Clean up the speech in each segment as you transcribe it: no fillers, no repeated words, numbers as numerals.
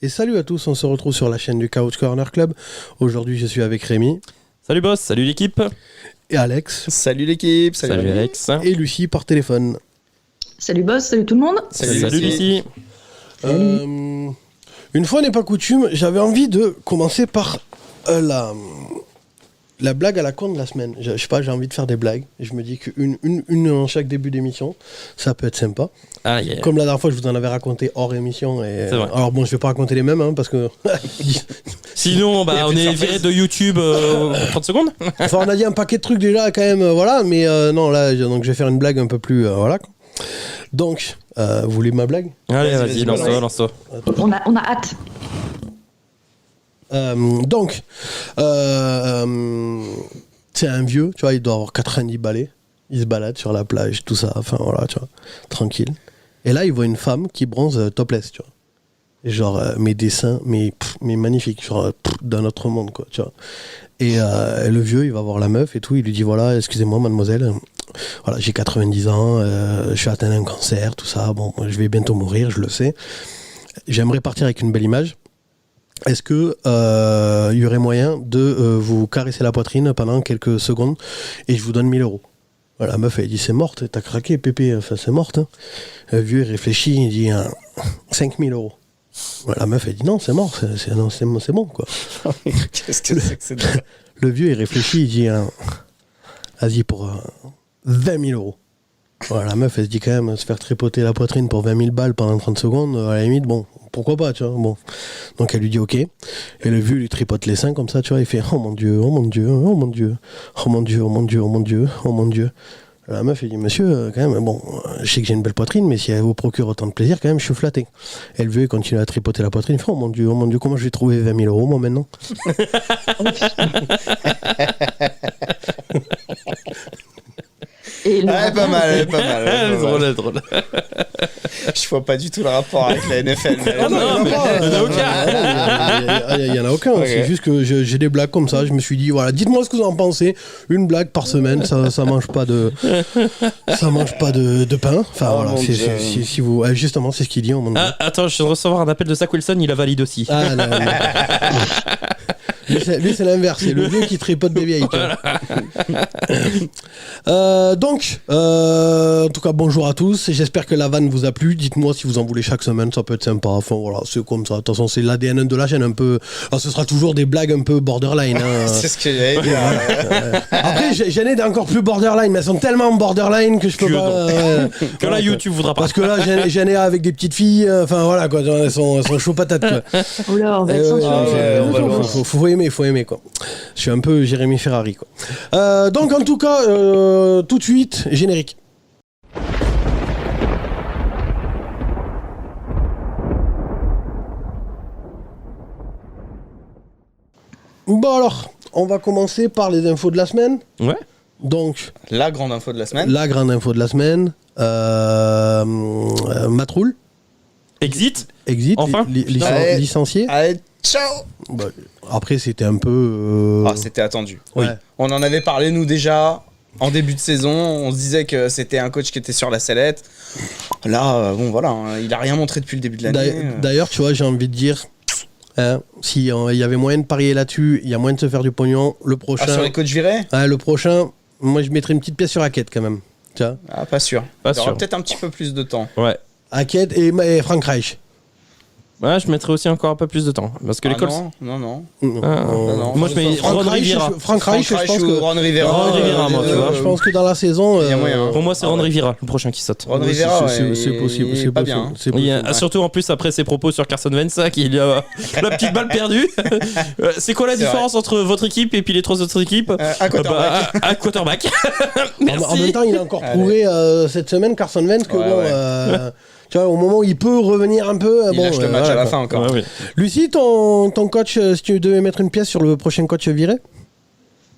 Et salut à tous, on se retrouve sur la chaîne du Couch Corner Club. Aujourd'hui, je suis avec Rémi. Salut boss, salut l'équipe. Et Alex. Salut l'équipe, Salut Alex. Et Lucie par téléphone. Salut boss, salut tout le monde. Salut Lucie. Une fois n'est pas coutume, j'avais envie de commencer par la blague à la con de la semaine. Je sais pas, j'ai envie de faire des blagues. Et je me dis qu'une en chaque début d'émission, ça peut être sympa. Ah, yeah. Comme la dernière fois, je vous en avais raconté hors émission. Et... C'est vrai. Alors bon, je vais pas raconter les mêmes, parce que... Sinon, on est viré de YouTube 30 secondes. Enfin, on a dit un paquet de trucs déjà, quand même, voilà. Mais non, là, donc, je vais faire une blague un peu plus... voilà. Donc, vous voulez ma blague ? Allez, vas-y, lance-toi. On a hâte. C'est un vieux, tu vois, il doit avoir 90 balais. Il se balade sur la plage, tout ça, enfin voilà, tu vois, tranquille. Et là, il voit une femme qui bronze topless, tu vois. Et genre, mes dessins, mais magnifiques, genre, d'un autre monde, quoi, tu vois. Et le vieux, il va voir la meuf et tout, il lui dit, voilà, excusez-moi, mademoiselle, voilà, j'ai 90 ans, je suis atteint d'un cancer, tout ça, bon, je vais bientôt mourir, je le sais. J'aimerais partir avec une belle image. Est-ce que y aurait moyen de vous caresser la poitrine pendant quelques secondes et je vous donne 1 000 €? Voilà, la meuf, elle dit, c'est morte, t'as craqué, pépé, enfin, c'est morte. Hein. Le vieux, il réfléchit, il dit, 5 000 €. Voilà, la meuf, elle dit, non, c'est mort, c'est bon, quoi. Qu'est-ce que c'est que c'est Le vieux, il réfléchit, il dit, vas-y, pour 20 000 €. Voilà, la meuf, elle se dit quand même, se faire tripoter la poitrine pour 20 000 balles pendant 30 secondes, à la limite, bon, pourquoi pas, tu vois, bon. Donc elle lui dit ok, et le vieux lui tripote les seins comme ça, tu vois, il fait oh mon dieu, oh mon dieu, oh mon dieu, oh mon dieu, oh mon dieu, oh mon dieu, oh mon dieu. La meuf, elle dit, monsieur, quand même, bon, je sais que j'ai une belle poitrine, mais si elle vous procure autant de plaisir, quand même, je suis flatté. Et le vieux, il continue à tripoter la poitrine, il fait oh mon dieu, comment je vais trouver 20 000 €, moi, maintenant? Et le Ouais, pas mal. Drôle. Je vois pas du tout le rapport avec la NFL. Ah non, mais il n'y en a aucun. Il y en a aucun, Okay. C'est juste que j'ai des blagues comme ça, je me suis dit, voilà, dites-moi ce que vous en pensez, une blague par semaine, ça mange pas de pain, enfin Oh, voilà, mon si vous, justement, c'est ce qu'il dit, on Ah, attends, je viens de recevoir un appel de Zach Wilson, il a valide aussi. Ah, non. Lui, c'est l'inverse, c'est le vieux qui tripote des vieilles. Donc, en tout cas, bonjour à tous. J'espère que la vanne vous a plu. Dites-moi si vous en voulez chaque semaine, ça peut être sympa. Enfin, voilà, c'est comme ça. De toute façon, c'est l'ADN de la chaîne un peu. Alors, ce sera toujours des blagues un peu borderline. Hein. C'est ce que j'allais dire. Après, j'en ai encore plus borderline, mais elles sont tellement borderline que je peux pas. Que là, YouTube voudra pas. Parce que là, j'en ai avec des petites filles. Enfin, voilà, quoi. Elles sont chauds patates, quoi. Oh là, on va être censuré. Faut aimer quoi. Je suis un peu Jérémy Ferrari quoi. Donc en tout cas, tout de suite, générique. Bon alors, on va commencer par les infos de la semaine. Ouais. Donc, La grande info de la semaine. la grande info de la semaine, Matroul. Exit. Enfin. Allez. Licencié. Allez, ciao. Bah, après, c'était un peu... C'était attendu. Ouais. Oui. On en avait parlé, nous, déjà, en début de saison. On se disait que c'était un coach qui était sur la sellette. Là, bon, voilà, hein, il a rien montré depuis le début de l'année. D'ailleurs, tu vois, j'ai envie de dire... si il y avait moyen de parier là-dessus, il y a moyen de se faire du pognon. Le prochain... sur les coachs virés ? Le prochain, moi, je mettrais une petite pièce sur Hackett, quand même. Tu vois, Pas sûr. Pas Il aura sûr. peut-être un petit peu plus de temps. Ouais. Hackett et Frank Reich. Ouais, je mettrais aussi encore un peu plus de temps. Parce que les Colts. Non. Non. Moi, je mets Frank Ron Reich, Rivera. Frank Reich, je pense que... Ron Rivera. Ron Rivera, moi, tu vois. Je pense que dans la saison... Il y a moyen. Pour moi, c'est Ron Rivera, le prochain qui saute. Ron Rivera, c'est possible. il est C'est pas possible. bien. C'est Il y possible. a, surtout en plus après ses propos sur Carson Wentz, qu'il a la petite balle perdue. C'est quoi la C'est différence entre votre équipe et puis les 3 autres équipes? Un quarterback. Un quarterback. En Merci. même temps, il a encore prouvé cette semaine, Carson Wentz, que Ouais. tu vois, au moment où il peut revenir un peu... Il lâche le match à la fin encore. Ouais, oui. Lucie, ton coach, si tu devais mettre une pièce sur le prochain coach viré?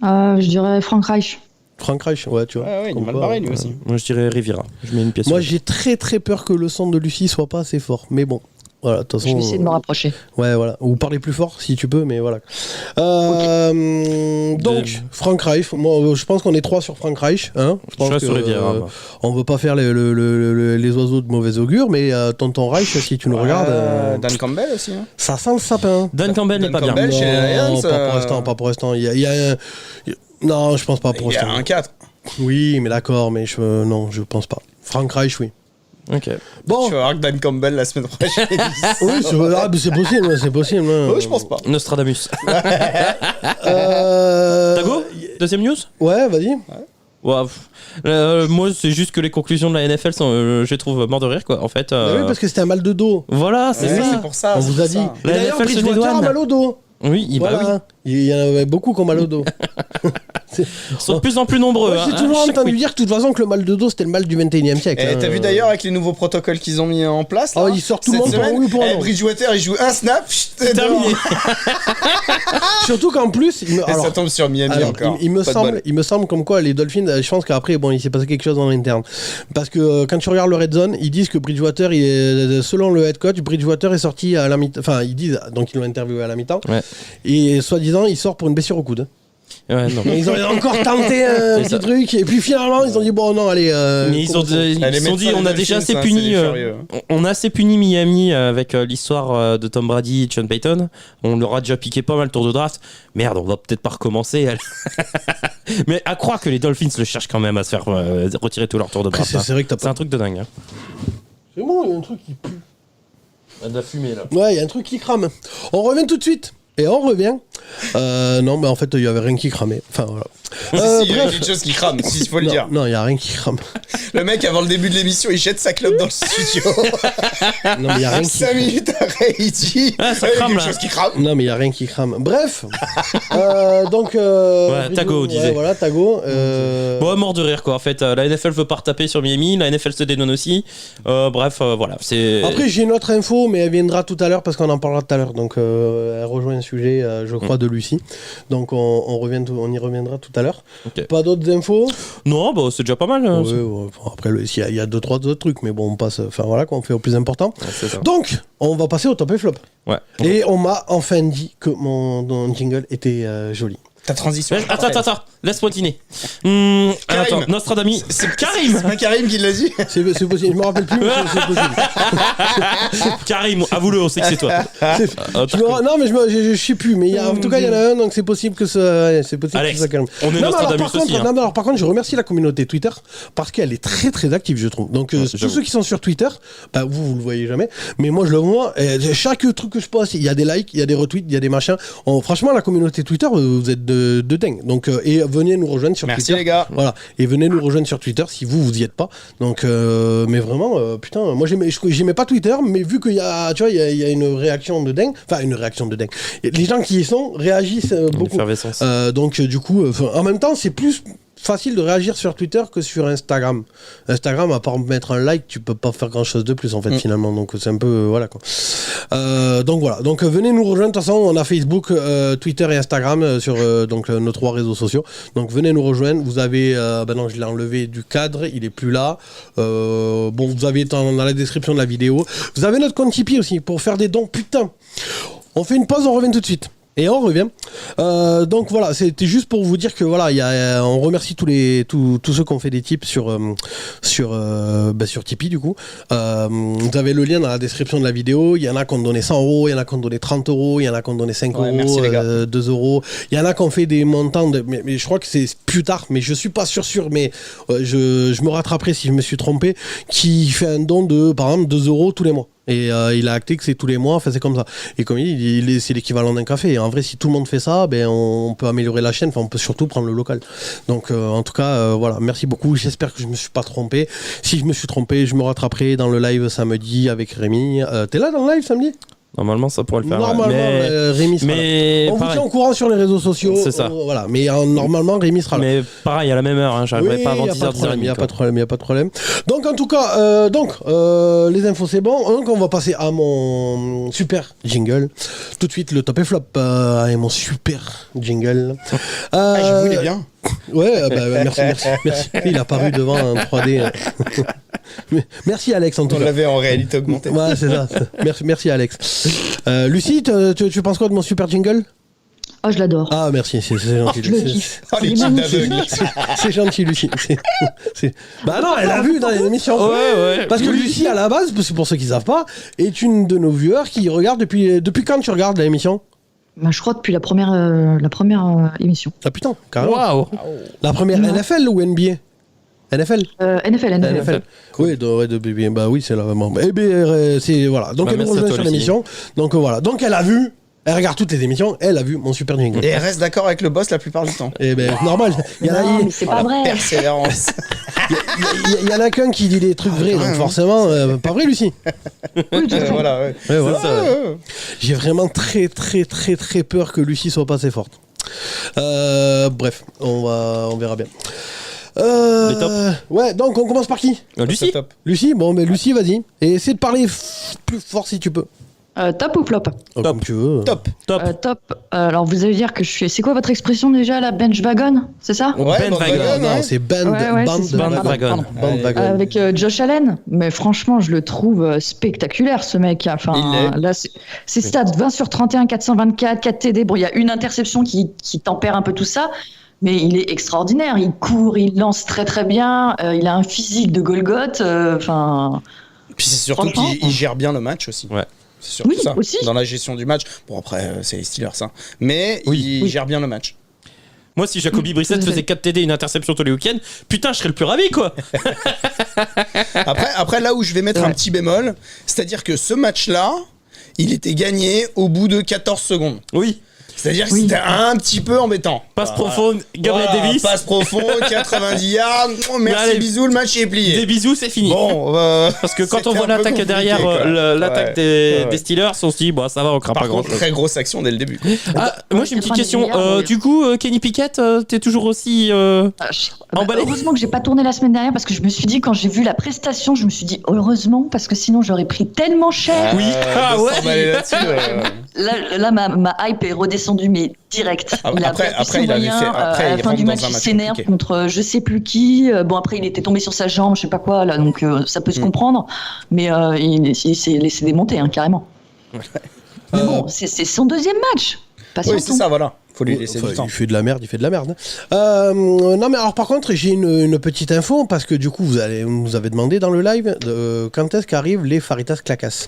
Je dirais Frank Reich. Frank Reich, ouais, tu vois. Ouais, il est Comme mal quoi, barré lui aussi. Moi, je dirais Rivera. Je mets une pièce. Moi, sur- j'ai très très peur que le son de Lucie soit pas assez fort. Mais bon, Voilà, de toute Je façon. vais essayer de me rapprocher. Ouais, voilà. Ou parler plus fort si tu peux, mais voilà. Donc, Frank Reich. Moi, je pense qu'on est 3 sur Frank Reich. Hein, je pense suis sur Riviera, moi. on veut pas faire les oiseaux de mauvais augure, mais Tonton Reich, si tu nous regardes, Dan Campbell aussi. Hein. ça sent le sapin. Dan Campbell n'est Dan pas bien. Campbell, chez les Lions, Non, pas pour l'instant, pas pour l'instant. Il y a non, je pense pas pour Il y a l'instant. un 4. Oui, mais d'accord, mais non, je pense pas. Frank Reich, oui. Ok. Bon, Tu vas voir que Dan Campbell la semaine prochaine. oui, c'est possible, c'est possible. Hein. Oui, je pense pas. Nostradamus. Euh... Tago Deuxième news. Ouais, vas-y. Ouais, moi, c'est juste que les conclusions de la NFL sont, je les trouve mort de rire, quoi. En fait. Bah oui, parce que c'était un mal de dos. Voilà, c'est Ouais, ça. c'est pour ça. On c'est vous pour a dit. ça. La Et d'ailleurs, NFL se Bridgewater a dédouane. mal au dos. Oui, bah Voilà. oui. Il y en avait beaucoup qui ont mal au dos. Ils sont de plus en plus nombreux. Moi, j'ai hein, toujours à chaque entendu week. dire que de toute façon que le mal de dos c'était le mal du 21e siècle. Et t'as vu d'ailleurs avec les nouveaux protocoles qu'ils ont mis en place là, Oh, ils sortent tout le cette monde pour un semaine, oui ou pour un non. Bridgewater il joue un snap, C'est terminé. Surtout qu'en plus, Et ça tombe sur Miami alors, encore. il me Pas de semble, bol. il me semble comme quoi les Dolphins, je pense qu'après bon, il s'est passé quelque chose en interne. Parce que quand tu regardes le Red Zone, ils disent que Bridgewater, selon le head coach, Bridgewater est sorti à la mi-temps. Enfin, ils disent, donc ils l'ont interviewé à la mi-temps. Ouais. Et soi-disant, il sort pour une blessure au coude. Ouais, non. Mais ils ont encore tenté un C'est petit ça. truc. Et puis finalement, ils ont dit bon, non, allez. Mais ils ont les se sont dit, médecins on a des déjà assez Dolphins, puni. c'est des furieux. On a assez puni Miami avec l'histoire de Tom Brady et Sean Payton. On leur a déjà piqué pas mal le tour de draft. Merde, on va peut-être pas recommencer. Mais à croire que les Dolphins le cherchent quand même à se faire retirer tout leur tour de Après, draft. hein. c'est vrai que t'as C'est pas. un truc de dingue. Hein. C'est bon, il y a un truc qui pue. De la fumée là. Ouais, il y a un truc qui crame. On revient tout de suite. Et on revient. Non, mais en fait, il y avait rien qui cramait. Enfin, voilà. Si, il y a quelque chose qui crame, s'il faut le non, dire. non, il y a rien qui crame. Le mec, avant le début de l'émission, il jette sa clope dans le studio. Non, mais il y a rien qui. 5 minutes après, il dit Ah, ça il y a crame, quelque là. chose qui crame. Non, mais il y a rien qui crame. Bref. Donc. Ouais, Tago, ouais, disait. voilà, Tago. Bon, mort de rire quoi. En fait, la NFL veut pas retaper sur Miami, la NFL se dédonne aussi. Bref, voilà. C'est. Après, j'ai une autre info, mais elle viendra tout à l'heure parce qu'on en parlera tout à l'heure. Donc, elle rejoint un sujet, je crois, de Lucie. Donc, on y reviendra tout à l'heure. Ok. Pas d'autres infos. Non, bah c'est déjà pas mal. hein. Ouais, ouais, bon, après, il y a 2-3 autres trucs, mais bon, on passe. Enfin, voilà, quoi, on fait au plus important. Ouais, c'est ça. Donc, on va passer au top et flop. Ouais. Et on m'a enfin dit que mon jingle était joli. Ta transition. Mais, attends, laisse-moi dîner. Attends, Nostradamus. C'est Karim. C'est pas Karim qui l'a dit. C'est possible, je me rappelle plus, mais c'est possible. Karim, avoue-le, on sait que c'est toi. Non, mais je sais plus, mais en tout cas, il y en a un, donc c'est possible que ça. C'est possible Alex, que ça calme. on est Non, mais alors, Nostradamus par contre, aussi. hein. non, mais alors, par contre, je remercie la communauté Twitter parce qu'elle est très très active, je trouve. Donc, tous j'avoue. ceux qui sont sur Twitter, bah, vous le voyez jamais, mais moi je le vois. Chaque truc que je poste, il y a des likes, il y a des retweets, il y a des machins. Franchement, la communauté Twitter, vous êtes de dingue. Donc, et venez nous rejoindre sur Merci Twitter. les gars. Voilà, et venez nous rejoindre sur Twitter si vous y êtes pas. Donc, mais vraiment, putain, moi j'aimais pas Twitter, mais vu qu'il y a, tu vois, il y a une réaction de dingue, enfin une réaction de dingue. Et les gens qui y sont réagissent beaucoup. Effervescence. Donc du coup, en même temps, c'est plus facile de réagir sur Twitter que sur Instagram. Instagram, à part mettre un like, tu peux pas faire grand chose de plus en fait finalement. Donc c'est un peu voilà quoi. Donc voilà. Donc venez nous rejoindre. De toute façon, on a Facebook, Twitter et Instagram sur donc nos 3 réseaux sociaux. Donc venez nous rejoindre. Vous avez, ben non, je l'ai enlevé du cadre, il est plus là. Bon, vous avez dans la description de la vidéo. Vous avez notre compte Tipeee aussi pour faire des dons. Putain. On fait une pause, on revient tout de suite. Et on revient. Donc voilà, c'était juste pour vous dire que voilà, on remercie tous ceux qui ont fait des tips sur Tipeee du coup. Vous avez le lien dans la description de la vidéo. Il y en a qui ont donné 100 €, il y en a qui ont donné 30 €, il y en a qui ont donné 5 Ouais, €, merci, les gars. 2 €. Il y en a qui ont fait des montants, mais je crois que c'est plus tard, mais je suis pas sûr, mais je me rattraperai si je me suis trompé, qui fait un don de, par exemple, 2 € tous les mois. Et il a acté que c'est tous les mois, enfin c'est comme ça. Et comme il dit, c'est l'équivalent d'un café. Et en vrai, si tout le monde fait ça, ben on peut améliorer la chaîne. Enfin, on peut surtout prendre le local. Donc, en tout cas, voilà, merci beaucoup. J'espère que je me suis pas trompé. Si je me suis trompé, je me rattraperai dans le live samedi avec Rémi. T'es là dans le live samedi ? Normalement, ça pourrait le faire. Normalement, ouais. Rémi sera là. Mais On vous pareil. tient au courant sur les réseaux sociaux. C'est ça. Voilà. Mais normalement, Rémi sera là. Mais pareil, à la même heure, hein, j'arriverai pas avant 10h, 10h30. Il n'y a pas de problème, il n'y a pas de problème. Donc, en tout cas, les infos, c'est bon. Donc, on va passer à mon super jingle. Tout de suite, le top et flop et mon super jingle. Je voulais bien. Ouais, merci. Il a paru devant un 3D. Merci Alex en tout On cas. l'avait en réalité augmentée. Ouais, c'est ça. Merci Alex. Lucie, tu penses quoi de mon super jingle? Oh, je l'adore. Ah, merci, c'est gentil. Je le kiffe. Oh, les Il est types magnifique. d'aveugles. C'est gentil, Lucie. Bah non, elle a vu dans les émissions. Ouais. Parce que Lucie, à la base, c'est pour ceux qui savent pas, est une de nos viewers qui regarde depuis quand tu regardes l'émission? Bah, je crois depuis la première émission. Ah putain, carrément. Waouh. La première Ouais. NFL ou NBA? NFL. NFL. NFL. Oui, bah oui, c'est là vraiment. Eh bien, c'est voilà. Donc Bah, elle nous merci à rejoint toi, sur Lucie. l'émission. Donc voilà. Donc elle a vu. Elle regarde toutes les émissions. Elle a vu mon super jingle. Et elle reste d'accord avec le boss la plupart du temps. Eh ben normal. Il y en a, Non, mais c'est pas vrai. Persévérance. il y en a qu'un qui dit des trucs vrais. Donc forcément, pas vrai, Lucie. Oui, tout à fait. Voilà, ouais. Ouais, voilà. C'est ça. J'ai vraiment très peur que Lucie soit pas assez forte. Bref, on verra bien. Les tops. Ouais, donc on commence par qui? Lucie. C'est top. Lucie, bon, mais Lucie, vas-y. Et essaie de parler plus fort si tu peux. Top ou flop? Comme tu veux. Top. Top. Top. Alors, vous allez dire que je suis. C'est quoi votre expression déjà, la bench wagon? C'est ça? Ouais, Bandwagon. Bandwagon, Non, ouais. c'est Band, Ouais, band, c'est ça. Bandwagon. Bandwagon. Avec Josh Allen, mais franchement, je le trouve spectaculaire ce mec. Enfin, Il l'est. là, c'est stats 20 sur 31, 424, 4 TD. Bon, il y a une interception qui tempère un peu tout ça, mais il est extraordinaire. Il court, il lance très bien. Il a un physique de Golgoth. Enfin, Puis c'est surtout Franchement, qu'il gère bien le match aussi. Ouais. C'est surtout Oui, ça. aussi. Dans la gestion du match. Bon, après, c'est les Steelers, ça. Mais Oui. il gère bien le match. Moi, si Jacoby Brissett faisait 4 TD et une interception tous les week-ends, putain, je serais le plus ravi, quoi. Après, là où je vais mettre un Ouais. petit bémol, c'est-à-dire que ce match-là, il était gagné au bout de 14 secondes. Oui. C'est-à-dire que Oui. c'était un petit peu embêtant. Passe profonde, Gabriel Voilà, Davis. Passe profond, 90 yards. Oh, merci, Allez. bisous, le match est plié. Des bisous, c'est fini. Bon, Parce que quand c'était on voit un peu l'attaque compliqué, derrière, quoi. l'attaque Ouais. des Steelers, on se dit, bah ça va, on craint Par pas contre, grand chose. très grosse action dès le début. Ah, moi j'ai une petite 90 question. milliards, ouais. Du coup, Kenny Pickett, t'es toujours aussi. Emballé. heureusement que j'ai pas tourné la semaine dernière parce que je me suis dit, quand j'ai vu la prestation, je me suis dit heureusement parce que sinon j'aurais pris tellement cher. Oui. Ah de ouais. s'emballer là-dessus, Là, ma hype est redescendue, mais direct. Ah, Il a après, perdu ses il avait moyens, fait. Après, à il la fin rentre du dans match, un il match s'énerve compliqué. contre je sais plus qui. Bon, après, il était tombé sur sa jambe, je sais pas quoi, là, donc ça peut se comprendre. Mais il s'est laissé démonter, hein, carrément. Mais bon, c'est son deuxième match. Patientons. Oui, c'est ça, voilà. Faut lui laisser Enfin, du temps. il fait de la merde. Non, mais alors par contre, j'ai une petite info parce que du coup, vous nous avez demandé dans le live quand est-ce qu'arrivent les Faritas Clacas.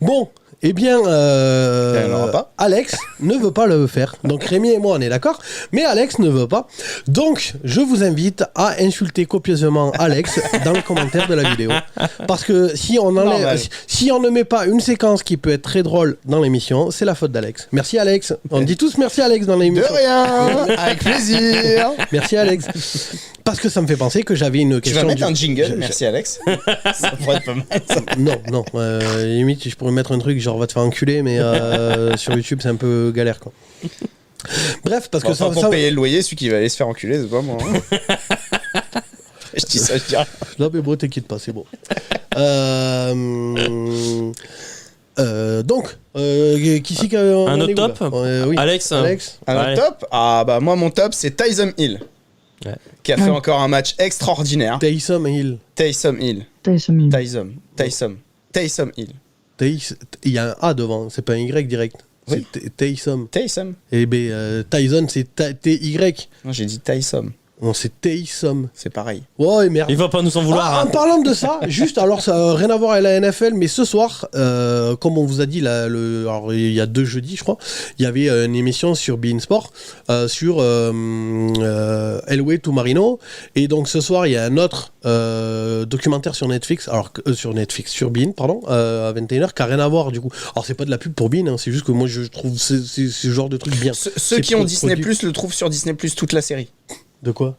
Bon, eh bien, Il y en aura pas. Alex ne veut pas le faire. Donc Rémi et moi, on est d'accord, mais Alex ne veut pas. Donc, je vous invite à insulter copieusement Alex dans les commentaires de la vidéo, parce que si on Normal. si on ne met pas une séquence qui peut être très drôle dans l'émission, c'est la faute d'Alex. Merci Alex. On dit tous merci Alex dans De l'émission. rien. Avec plaisir. Merci Alex. Parce que ça me fait penser que j'avais une Tu question. vas mettre un du- jingle, je- merci Alex. Ça pourrait être pas mal. Ça. Non. Limite, je pourrais mettre un truc genre va te faire enculer, mais sur YouTube, c'est un peu galère quoi. Bref, parce que Enfin, ça. pour payer le loyer, celui qui va aller se faire enculer, c'est pas moi. Je dis ça, je dis rien. Non, mais bon, t'inquiète pas, c'est bon. Donc, qui c'est Un autre top Oui. Alex. Alex. Un Ouais. autre top. Ah bah moi mon top c'est Tyson Hill. Ouais. Qui a fait encore un match extraordinaire. Taysom Hill. Tyson Hill. Tyson Hill. Tyson Hill. Il y a un A devant, c'est pas un Y direct. Oui. C'est Taysom. Tyson. Et ben, Tyson, c'est T-Y. Non, j'ai dit Tyson. Non, c'est Taysom. C'est pareil. Ouais, merde. Il va pas nous en vouloir. Ah, en hein. parlant de ça, juste, alors ça n'a rien à voir avec la NFL, mais ce soir, comme on vous a dit, alors, il y a 2 jeudis, je crois, il y avait une émission sur beIN Sport sur Elway to Marino, et donc ce soir, il y a un autre documentaire sur Netflix, sur beIN, pardon, à 21h, qui n'a rien à voir du coup. Alors c'est pas de la pub pour beIN, hein, c'est juste que moi je trouve ce genre de truc bien. Ceux C'est qui ont pro- Disney produit- Plus le trouvent sur Disney Plus toute la série. De quoi?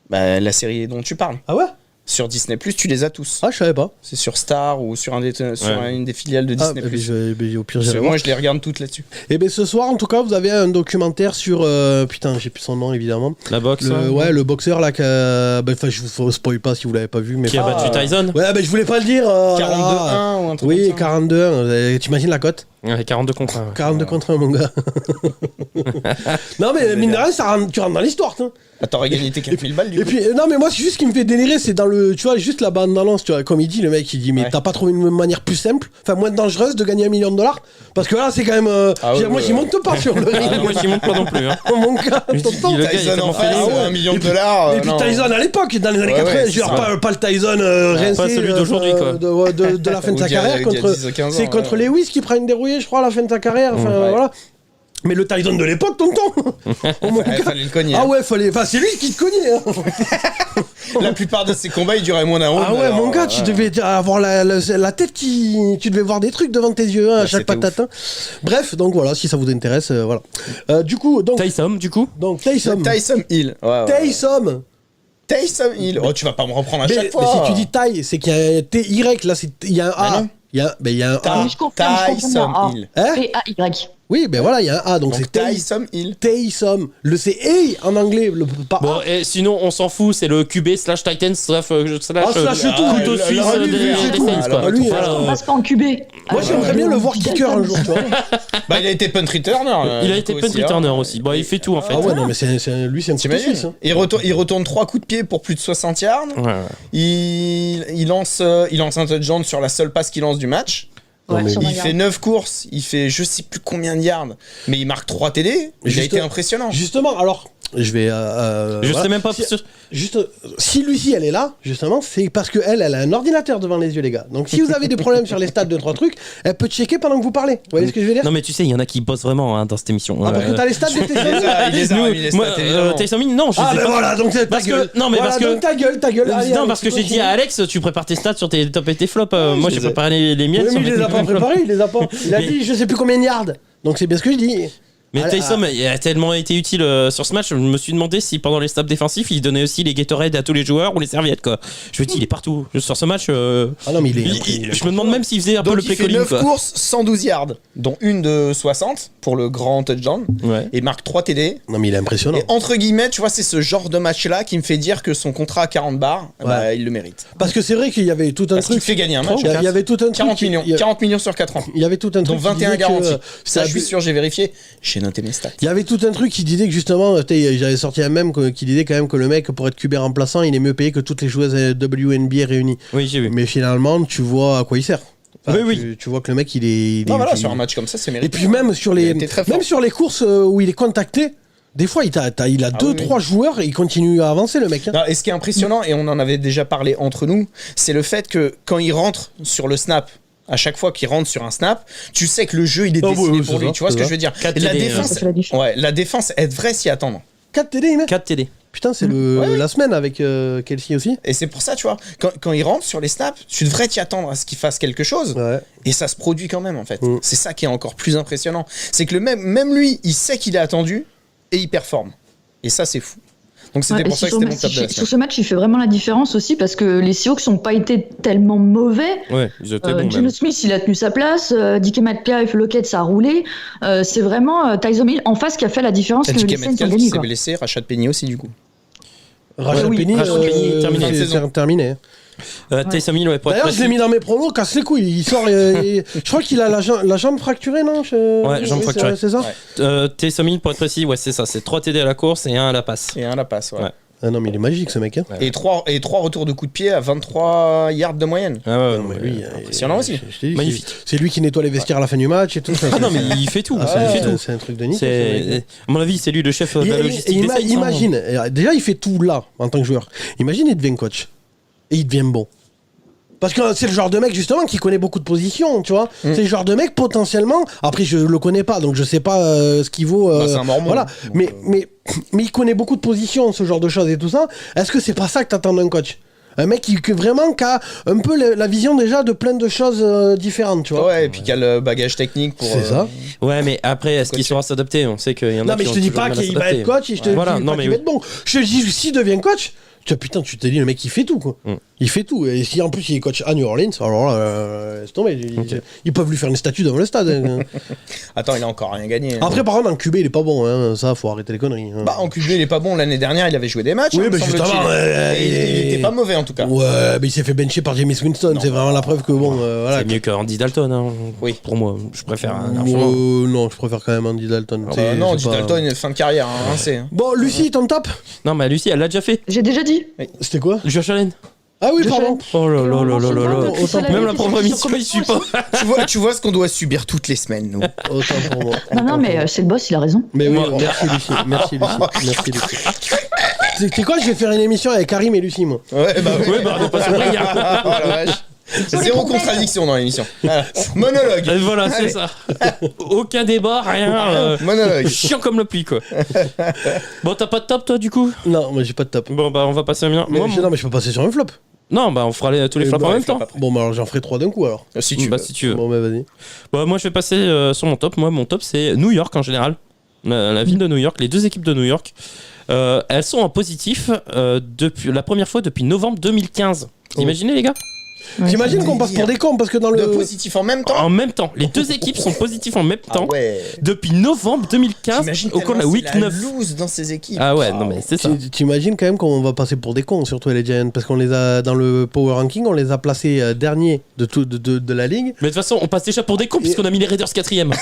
Bah la série dont tu parles. Ah ouais? Sur Disney Plus, tu les as tous. Ah, je savais pas. C'est sur Star ou sur Ouais. une des filiales de Ah, Disney Plus. au pire, Parce j'irai que voir. moi je les regarde toutes là-dessus. Et bien ce soir, en tout cas, vous avez un documentaire sur... putain, j'ai plus son nom, évidemment. La boxe. Le boxeur, là, enfin, je vous spoil pas si vous l'avez pas vu, mais... Qui a battu Tyson. Ouais, ben je voulais pas le dire. 42-1 ou un truc Oui, comme ça. 42. T'imagines la cote? Ouais, 42 contre 1. 42 contre 1, mon gars. Non, mais mine de rien, tu rentres dans l'histoire, hein. T'aurais gagné tes 4000 balles du Et coup. puis, non, mais moi, c'est juste ce qui me fait délirer, c'est dans le. Tu vois, juste la bande-annonce, tu vois, comme il dit, le mec, il dit, mais Ouais. t'as pas trouvé une manière plus simple, enfin, moins dangereuse de gagner $1 million? Parce que là, c'est quand même. Ah ouais, moi, ouais. j'y monte pas sur le ring. Moi, j'y monte pas non plus. Hein. Oh, mon gars, Mais tonton. le gars, il est Tyson tellement en face, félix. $1 million. Et puis non. Tyson à l'époque, dans les années Ouais, 80, ouais, je veux dire, c'est ça. pas le Tyson rincé. Pas celui d'aujourd'hui, quoi. De la fin de Ou sa d'il y a- carrière. d'il y a 10 ou 15 ans, C'est contre ouais. Lewis qui prend une dérouillée, je crois, à la fin de sa carrière. Enfin, Ouais. voilà. Mais le Tyson de l'époque, tonton. Oh, mon Ouais, gars. fallait le cogner. Ah ouais, fallait. Enfin, c'est lui qui te cognait. Hein. La plupart de ces combats, ils duraient moins d'un round. Ah ouais, alors, mon gars, tu ouais. devais avoir la tête qui. Tu devais voir des trucs devant tes yeux hein, à Ouais, chaque c'était patate. Hein. Bref, donc voilà, si ça vous intéresse, voilà. Du coup, donc Tyson, du coup Tyson. Tyson Hill. Ouais, ouais. Tyson. Tyson Hill. Oh, tu vas pas me reprendre à Mais, chaque mais fois. si tu dis taille, c'est qu'il y a un TY, là, il y a un Mais A. non. Il y a un A. Mais je confirme, je confirme. Tyson Ah. Hill. Hein T-A-Y. Oui, ben voilà, il y a un A, donc Donc c'est Tyson. Tyson Hill. Tyson. Le c'est A en anglais, le pas Bon, A. et sinon, on s'en fout, c'est le QB slash Titan slash slash tout. couteau suisse Ah, lui, des c'est des tout. Saints, quoi. Alors, lui, Voilà. On passe pas en QB. Moi, j'aimerais bien le voir kicker un jour, tu vois. Bah, il a été punt returner. Il a du été coup, punt aussi, returner hein. aussi. Bon, il fait tout en fait. Ah ouais, non, mais lui, c'est un couteau T'imagines suisse. Hein. il retourne 3 coups de pied pour plus de 60 yards. Ouais, ouais. Il lance un touchdown sur la seule passe qu'il lance du match. Non, mais Il fait 9 courses, il fait je sais plus combien de yards, mais il marque 3 TD. Il a Juste- été impressionnant. Justement, alors, je vais. Je voilà. sais même pas Si- sûr. Juste, si Lucie elle est là, justement, c'est parce qu'elle a un ordinateur devant les yeux, les gars. Donc si vous avez des problèmes sur les stats de 3 trucs, elle peut checker pendant que vous parlez. Vous voyez ce que je veux dire? Non, mais tu sais, il y en a qui bossent vraiment hein, dans cette émission. Ah, parce que t'as les stats de tes Il les a, Nous, il les moi, stats, évidemment. Tyson Hill, non, je Ah, les ai ben pas. voilà, donc ta Parce que- gueule. non, mais Voilà, parce que- donc ta gueule. Allez, Non, allez, parce que j'ai dit continue. à Alex, tu prépares tes stats sur tes top et tes flops. Moi, je j'ai sais. préparé les miennes. Oui, sur mais il mes les a top pas et flops. préparés, il les a pas. Il a Mais- dit je sais plus combien de yards. Donc c'est bien ce que je dis. Mais Allez, Tyson il a tellement été utile sur ce match, je me suis demandé si pendant les stops défensifs, il donnait aussi les Gatorade à tous les joueurs ou les serviettes, quoi. Je me dis, il est partout. Sur ce match, Ah non, mais il est. je me demande même s'il faisait un peu Donc le il fait play 9 calling, quoi. courses, 112 yards, dont une de 60 pour le grand touchdown, Ouais. et marque 3 TD. Non, mais il est impressionnant. Et entre guillemets, tu vois, c'est ce genre de match-là qui me fait dire que son contrat à 40 bars, bah, il le mérite. Parce que c'est vrai qu'il y avait tout un Parce qu'il truc. te fait gagner un match. Il y avait tout un truc. 40 millions. Il y a- 40 millions sur 4 ans. Il y avait tout un truc. Dont qui 21 disait que, garantis. c'est Ça, je suis abus- sûr, j'ai vérifié. J'ai noté mes stats. Il y avait tout un truc qui disait que justement, j'avais sorti un mème qui disait quand même que le mec, pour être QB remplaçant, il est mieux payé que toutes les joueuses WNBA réunies. Oui, j'ai vu. Mais finalement, tu vois à quoi il sert. Oui, oui. Tu vois que le mec, il est. Non, voilà, il- sur un match comme ça, c'est mérité. Et puis même sur Il a les, été très fort. même sur les courses où il est contacté, des fois, il a Ah 2-3 joueurs et il continue à avancer, le mec. Hein. Non, et ce qui est impressionnant, et on en avait déjà parlé entre nous, c'est le fait que quand il rentre sur le snap, à chaque fois qu'il rentre sur un snap, tu sais que le jeu il est Ah dessiné oui, pour c'est lui. ça, Tu vois ce c'est que ça. je veux dire? 4 La TD, défense, Ça fait la différence. ouais, la défense, elle devrait s'y attendre. 4 TD, il met. 4 TD. Putain, c'est la semaine avec Kelsey aussi. Et c'est pour ça, tu vois, quand il rentre sur les snaps, tu devrais t'y attendre à ce qu'il fasse quelque chose. Ouais. Et ça se produit quand même, en fait. Mm. C'est ça qui est encore plus impressionnant. C'est que même lui, il sait qu'il est attendu et il performe. Et ça, c'est fou. Donc c'était Ouais, et pour ça que sur, c'était mon top de la sur semaine. ce match, il fait vraiment la différence aussi parce que les Seahawks n'ont pas été tellement mauvais. Ouais, ils étaient bons Geno même. Smith, il a tenu sa place. DK Metcalf, Lockett, ça a roulé. C'est vraiment Tyson Hill en face qui a fait la différence que DK les Saints ont Metcalf gagné. qui s'est quoi. blessé, Rashad Penny aussi, du coup. Rachel oui, Penny, Rashad Penny, terminé. c'est terminé. Tyson Hill, ouais, pour être D'ailleurs, je l'ai précis. mis dans mes pronos, casse les couilles. Il sort. Je crois qu'il a la jambe fracturée, non Ouais, jambe fracturée. C'est ça. Ouais. Tyson Hill, pour être précis, ouais, c'est ça. C'est 3 TD à la course et 1 à la passe. Et un la passe, ouais. Ouais. Ah non, mais il est magique, ce mec. Hein. Et 3 retours de coups de pied à 23 yards de moyenne. Ah ouais, Non, mais lui, impressionnant aussi. je t'ai dit, Magnifique. C'est lui qui nettoie les vestiaires à la fin du match et tout. Ah non, mais il fait tout. Ah, il fait tout. c'est un truc de nickel. ce mec. C'est, à mon avis, c'est lui le chef de la logistique des Saints, hein. Imagine, déjà il fait tout là en tant que joueur. Imagine il devient coach et il devient bon. Parce que c'est le genre de mec justement qui connaît beaucoup de positions, tu vois. C'est le genre de mec potentiellement. Après je le connais pas donc je sais pas ce qu'il vaut. Bah, c'est un mormon. Voilà. Donc, Mais il connaît beaucoup de positions, ce genre de choses et tout ça. Est-ce que c'est pas ça que t'attends d'un coach? Un mec qui a un peu la vision déjà de plein de choses différentes, tu vois. Ouais, et puis qu'il y a le bagage technique pour. C'est ça. Ouais, mais après, est-ce qu'il saura s'adapter? On sait qu'il y en a Non mais qui je ont te dis toujours pas du mal à qu'il va s'adapter. être coach et je te Voilà, dis non, pas mais qu'il va oui. être bon. Je te dis s'il devient coach, putain tu te dis le mec il fait tout quoi. Il fait tout. Et si en plus il est coach à New Orleans, alors là, laisse tomber. Ils peuvent lui faire une statue devant le stade. Hein. Attends, il a encore rien gagné. Après, par contre, en QB, il est pas bon. Hein. Ça, faut arrêter les conneries. Hein. Bah, en QB, il est pas bon. L'année dernière, il avait joué des matchs. Oui, hein, mais me justement, semble-t-il. Et il était pas mauvais en tout cas. Ouais, mais il s'est fait bencher par Jameis Winston. C'est vraiment la preuve que bon. Voilà. C'est mieux que Andy Dalton. Hein. Oui. Pour moi, je préfère largement. Non, je préfère quand même Andy Dalton. Non, c'est Andy pas- Dalton, fin de carrière, hein, rincé, hein. Bon, Lucie, t'en tapes. Non, mais Lucie, elle l'a déjà fait. J'ai déjà dit. C'était quoi? Josh Allen. Ah oui, Je pardon. Oh là là là là là là. Depuis ça, Même la depuis première ça, émission, sur il suit pas. Tu vois ce qu'on doit subir toutes les semaines, nous. Autant pour moi. Non, mais c'est le boss, il a raison. Mais oui, Moi- merci Lucie. Merci Lucie. Merci Lucie. C'est quoi? Je vais faire une émission avec Karim et Lucie, moi. Ouais, bah oui. Ouais, bah, on est pas surpris, hein. Oh la vache. Zéro contradiction dans l'émission. Voilà. Monologue. Et voilà, c'est Allez. ça. Aucun débat, rien. Monologue. Chiant comme le pli, quoi. Bon, t'as pas de top, toi, du coup? Non, moi j'ai pas de top. Bon, bah, on va passer à mien. Mais Moi, non, mais je peux passer sur un flop. Non, bah, on fera tous les flops en même temps. Bon, bah alors j'en ferai 3 d'un coup alors. Si tu Bah, veux. si tu veux. Bon, bah vas-y. Bah, moi, je vais passer sur mon top. Moi, mon top, c'est New York en général. La ville de New York, les deux équipes de New York. Elles sont en positif depuis la première fois depuis novembre 2015. Vous imaginez, les gars? Ouais, T'imagines c'est qu'on passe pour des cons parce que dans De le. positif en même temps. En même temps. Les deux équipes sont positifs en même Ah temps ouais. depuis novembre 2015 T'imagines au cours de la tellement week c'est 9. loose dans ces équipes. Ah ouais, non mais c'est ça. T'imagines quand même qu'on va passer pour des cons, surtout les Giants, parce qu'on les a dans le Power Ranking, on les a placés derniers de la ligue. Mais de toute façon, on passe déjà pour des cons puisqu'on a mis les Raiders 4ème.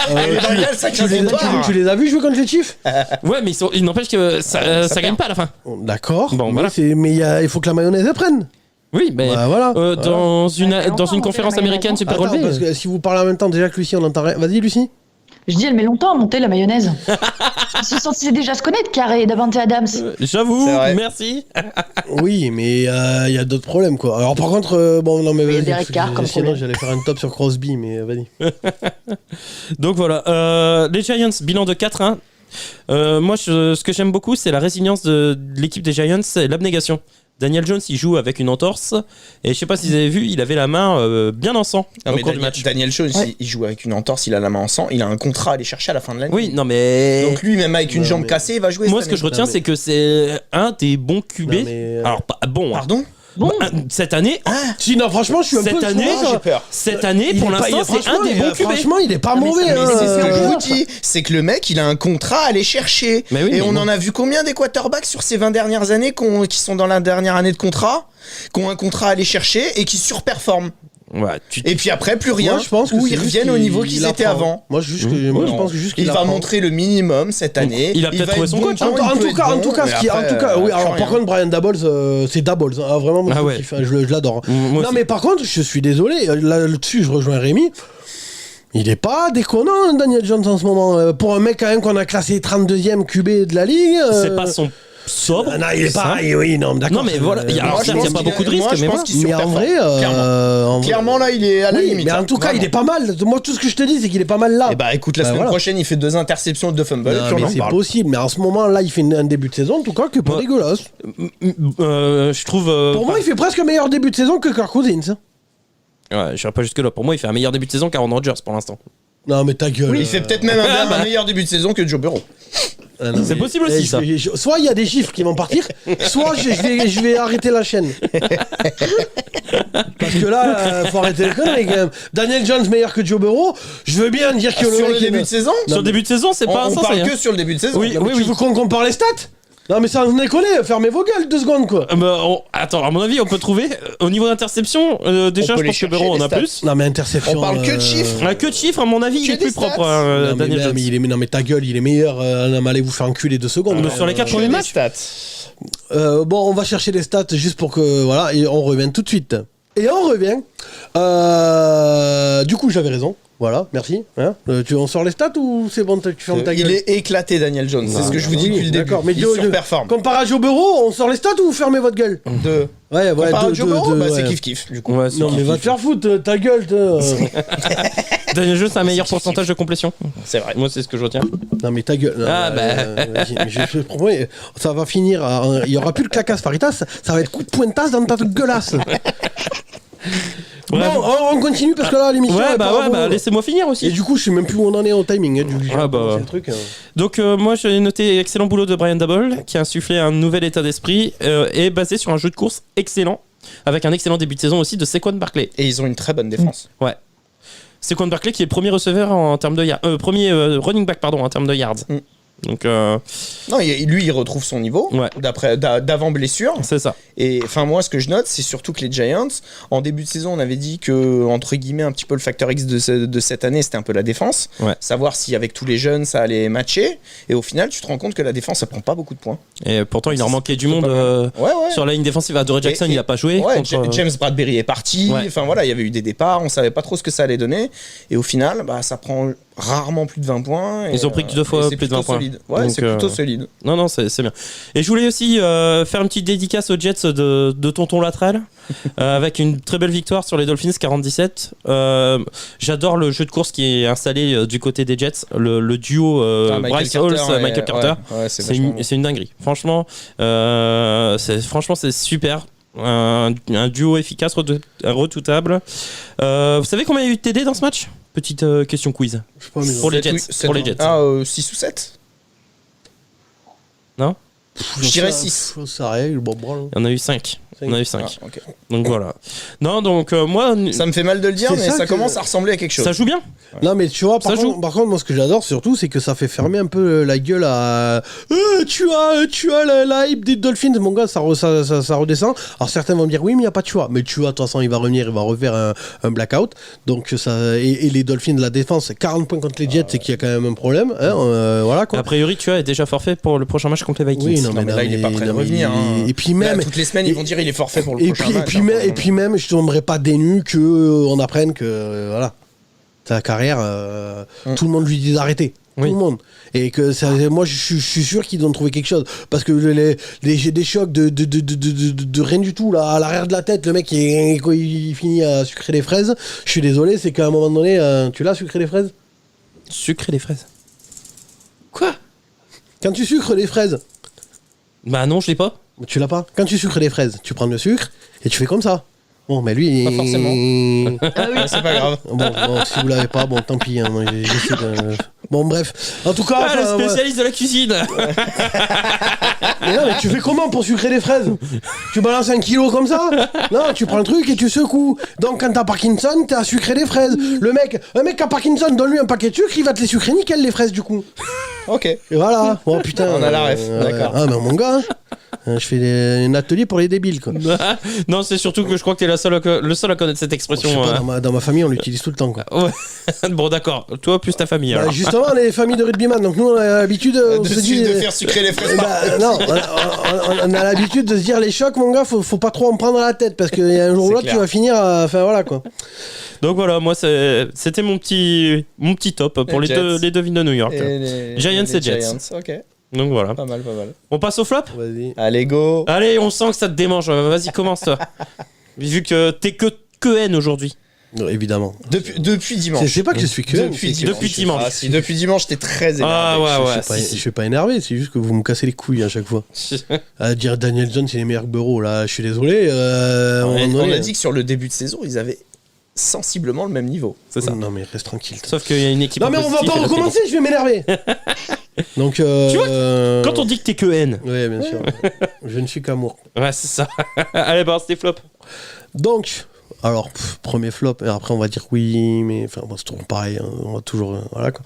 Les Bengals, ça Tu les as vus jouer contre les Chiefs? Ouais, mais il n'empêche que ça gagne pas à la fin. D'accord. Bon, mais voilà. mais il faut que la mayonnaise elle prenne. Oui, mais Bah, voilà. dans une Elle fait longtemps, conférence monter la américaine mayonnaise. super Attends, relevée. parce que si vous parlez en même temps, déjà que Lucie, on entend rien. Vas-y, Lucie. Je dis, elle met longtemps à monter la mayonnaise. Ils sont censés déjà se connaître, Carré et Davante Adams. J'avoue, C'est vrai. merci. Oui, mais il y a d'autres problèmes, quoi. Alors, par contre, bon, non, mais Il y a vas-y. Derek Carr comme Sinon, problème. j'allais faire un top sur Crosby, mais vas-y. Donc voilà, les Giants, bilan de 4-1. Moi, ce que j'aime beaucoup, c'est la résilience de l'équipe des Giants et l'abnégation. Daniel Jones, il joue avec une entorse. Et je sais pas si vous avez vu, il avait la main bien en sang Non, au mais cours du match. Daniel Jones, Ouais. il joue avec une entorse, il a la main en sang, il a un contrat à aller chercher à la fin de l'année. Oui, non mais. Donc lui, même avec une Non, jambe mais- cassée, il va jouer. Moi, cette ce que je année. retiens, Non, mais- c'est que c'est un des bons QB. Non, mais, Alors, pas bon. hein. Pardon. Bon, Cette année, Si, non, franchement, je suis un Cette peu. année, Ah, j'ai peur. cette année, Il pour est pas- l'instant, c'est un des bons QB. Franchement, il est pas Non, mais mauvais. ça- hein. mais C'est ce que je Euh, vous dis, c'est que le mec, il a un contrat à aller chercher. Mais oui, et mais on bon. en a vu combien des quarterbacks sur ces 20 dernières années qui sont dans la dernière année de contrat, qui ont un contrat à aller chercher et qui surperforment. Ouais, Et puis après, plus rien, Moi, je pense que ou c'est ils juste reviennent au qu'il- niveau qu'ils il étaient apprend. avant. Moi, je Non. pense juste qu'il Il va apprend. montrer le minimum cette année. Il a peut-être va trouvé être son bon coach, quand hein. il En peut tout être cas, bon, ce qui, mais en après, tout cas, oui. Alors, plus par rien. contre, Brian Dabbles, c'est Dabbles. Hein, vraiment, moi, Ah ouais. je l'adore. Moi Non, aussi. mais par contre, je suis désolé. Là-dessus, je rejoins Rémi. Il est pas déconnant, hein, Daniel Jones, en ce moment. Pour un mec, quand même, qu'on a classé 32e QB de la ligue. c'est pas son sobre. Non, il est pas. simple. Oui, non, d'accord. Non, mais voilà, il y a- alors, Moi, je certes, il y a pense pas qu'il beaucoup de moi, risques, je mais pense voilà. qu'il Mais en surperforme. vrai, Clairement. en vrai- Clairement, là, il est à la Oui, limite. mais en hein. tout cas, il Vraiment. est pas mal. Moi, tout ce que je te dis, c'est qu'il est pas mal là. Eh bah écoute, la Bah, semaine voilà. prochaine, il fait 2 interceptions et 2 fumbles, et Non, puis on mais en c'est parle. possible. Mais en ce moment, là, il fait un début de saison, en tout cas, que pas Ouais. dégueulasse. Je trouve. Pour moi, il fait presque un meilleur début de saison que Kirk Cousins. Ouais, je pas jusque-là. Pour moi, il fait un meilleur début de saison qu'Aaron Rodgers pour l'instant. Non, mais ta gueule. Oui, il fait peut-être même un meilleur début de saison que Joe Burrow. Ah, non, C'est mais- possible aussi, ça. Soit il y a des chiffres qui vont partir, soit je vais arrêter la chaîne. Parce que là, faut arrêter les conneries quand même. Daniel Jones meilleur que Joe Burrow, je veux bien dire que Sur mec le début de saison, Sur le début de saison, c'est on pas on insensé. parle hein. que sur le début de saison. Oui, Non, mais tu veux qu'on compare les stats? Non mais ça, on déconne, fermez vos gueules 2 secondes quoi. Attends, à mon avis, on peut trouver au niveau d'interception. Déjà, On peut je pense que les Bureau en chercher, a les plus. Non mais interception. On parle que de chiffres. Que de chiffres, à mon avis, il Que est des plus stats. propre, Non, mais Daniel même, Jones. non mais ta gueule, il est meilleur. Non mais allez vous faire enculer 2 secondes. Sur les 4 Que premiers des matchs. stats. Bon, on va chercher les stats juste pour que voilà, et on revient tout de suite. Et on revient. Du coup, j'avais raison. Voilà, merci. Hein on sort les stats ou c'est bon, tu fermes ta gueule? Il est éclaté, Daniel Jones. C'est ce que je vous dis depuis le début. D'accord, mais Il surperforme. comparé à Joe Burrow, on sort les stats ou vous fermez votre gueule? De. Ouais, Comparé à deux- Joe deux- Burrow, deux, bah, ouais. c'est kiff-kiff, du coup. Ouais, c'est Non mais kiff, va kiff. te faire foutre, ta gueule. Daniel Jones, c'est un meilleur pourcentage de complétion. C'est vrai. Moi, c'est ce que je retiens. Non mais ta gueule. Non, Ah, vas-y, mais je promets, ça va finir. Il y aura plus de clacasse Faritas, ça va être coup de pointasse dans ta gueulasse. Bref. Bon, on continue parce que là, l'émission. Ouais, elle part à bon. laissez-moi finir aussi. Et du coup, je sais même plus où on en est au timing. Du coup, j'ai Ah bah. commencé le truc. Donc moi j'ai noté excellent boulot de Brian Double qui a insufflé un nouvel état d'esprit et basé sur un jeu de course excellent avec un excellent début de saison aussi de Saquon Barkley. Et ils ont une très bonne défense. Ouais. Saquon Barkley qui est le premier receveur en termes de yards, premier running back pardon en termes de yards. Donc Non, lui, il retrouve son niveau Ouais. d'avant blessure. c'est ça. Et enfin, moi, ce que je note, c'est surtout que les Giants, en début de saison, on avait dit que, entre guillemets, un petit peu le facteur X de cette année, c'était un peu la défense. Ouais. Savoir si avec tous les jeunes, ça allait matcher. Et au final, tu te rends compte que la défense, ça prend pas beaucoup de points. Et pourtant il leur manquait du c'est monde pas mal. Ouais. sur la ligne défensive. Adoree Jackson Et- il a pas joué. Ouais, contre, James Bradbury est parti. Ouais. Enfin voilà, il y avait eu des départs, on savait pas trop ce que ça allait donner. Et au final, bah, ça prend rarement plus de 20 points. Et, Ils ont pris que 2 fois et c'est plus de 20 plutôt points. solide. Ouais, Donc, c'est plutôt solide. Non, c'est bien. Et je voulais aussi faire une petite dédicace aux Jets de Tonton Latrell, avec une très belle victoire sur les Dolphins 47. J'adore le jeu de course qui est installé du côté des Jets, le duo Bryce Hall, Michael Carter. Ouais, C'est une dinguerie. Franchement, c'est super. Un duo efficace, redoutable. Vous savez combien il y a eu de TD dans ce match? Petite question quiz. Je sais pas, mais Pour les Jets. Pour les Jets. 6 ou 7 Non? Je dirais 6. Ça arrive, bon, branle. Il y en a eu 5. On a eu 5. Ah, ok. Donc voilà. Non, donc moi, Ça me fait mal de le dire, C'est mais ça ça que- commence à ressembler à quelque chose. ça joue bien. Non, mais tu vois, Ça joue. par contre, moi, ce que j'adore surtout, c'est que ça fait fermer un peu la gueule à. Tu as la hype des Dolphins, mon gars, ça redescend. Alors certains vont me dire, oui, mais il n'y a pas de choix. Mais tu vois, de toute façon, il va revenir, il va refaire un blackout. Donc, et les Dolphins, la défense, c'est 40 points contre les Jets, c'est qu'il y a quand même un problème. Hein, voilà quoi. A priori, tu est déjà forfait pour le prochain match contre les Vikings. Oui, Non, mais là, il est pas prêt de revenir. hein. Et puis Là, même. toutes les semaines, ils vont dire il est forfait pour le Et prochain puis, match. et puis même, je tomberais pas dénu que on apprenne que voilà, sa carrière, tout le monde lui dit d'arrêter, Oui. tout le monde, et que moi je suis sûr qu'ils doivent trouver quelque chose, parce que j'ai des chocs de rien du tout là, à l'arrière de la tête, le mec il finit à sucrer des fraises. Je suis désolé, c'est qu'à un moment donné, tu l'as sucré des fraises. Sucrer les fraises. Quoi? Quand tu sucres des fraises, Bah non, je l'ai pas. tu l'as pas. Quand tu sucres des fraises, tu prends le sucre et tu fais comme ça. Bon, mais lui, Pas forcément. Ah oui. C'est pas grave. Bon, si vous l'avez pas, bon, tant pis. Hein, moi, j'essaie de... Bon, bref. En tout cas, Ah, le enfin, ouais. spécialiste de la cuisine. Mais non, mais tu fais comment pour sucrer des fraises? Tu balances 1 kilo comme ça? Non, tu prends le truc et tu secoues. Donc, quand t'as Parkinson, t'as sucré des fraises. Un mec qui a Parkinson, donne-lui un paquet de sucre, il va te les sucrer nickel, les fraises, du coup. Ok. Et voilà. Bon, putain. On a la ref, d'accord. Ah, mais mon gars, hein, je fais un atelier pour les débiles, quoi. Non, c'est surtout que je crois que t'es le seul à connaître cette Je expression. sais pas, dans ma famille, on l'utilise tout le temps, quoi. Ouais. Bon, d'accord. Toi plus ta famille. Bah, Alors. justement, on est des familles de rugbyman, donc nous, on a l'habitude on se dit, De faire sucrer les fraises. bah, non, on a l'habitude de se dire les chocs, mon gars, faut pas trop en prendre à la tête parce qu'il y a un jour ou C'est l'autre, clair. tu vas finir. Enfin voilà quoi. Donc voilà, moi c'était mon petit top pour Les les deux villes de New York. Giants et Jets. Ok. Donc voilà. Pas mal, pas mal. On passe au flop. Vas-y. Allez, go. Allez, on sent que ça te démange. Vas-y, commence toi. Vu que t'es que haine aujourd'hui. Non, évidemment. Depuis dimanche. C'est pas que je suis que. Depuis dimanche. Ah, si, depuis dimanche, j'étais très énervé. Ah ouais, Je ouais. suis pas énervé, c'est juste que vous me cassez les couilles à chaque fois. À dire Daniel Jones, c'est les meilleurs bureaux, là, je suis désolé. On a dit que sur le début de saison, ils avaient sensiblement le même niveau. C'est ça. Non, mais reste tranquille. Sauf qu'il y a une équipe. Non, mais on va pas recommencer, je vais m'énerver. Donc. Tu vois, quand on dit que t'es que haine. Ouais, bien sûr. Je ne suis qu'amour. Ouais, c'est ça. Allez, bah, c'était flop. Donc, alors, premier flop, et après on va dire oui, mais enfin, c'est toujours pareil, hein, on va toujours. Voilà quoi.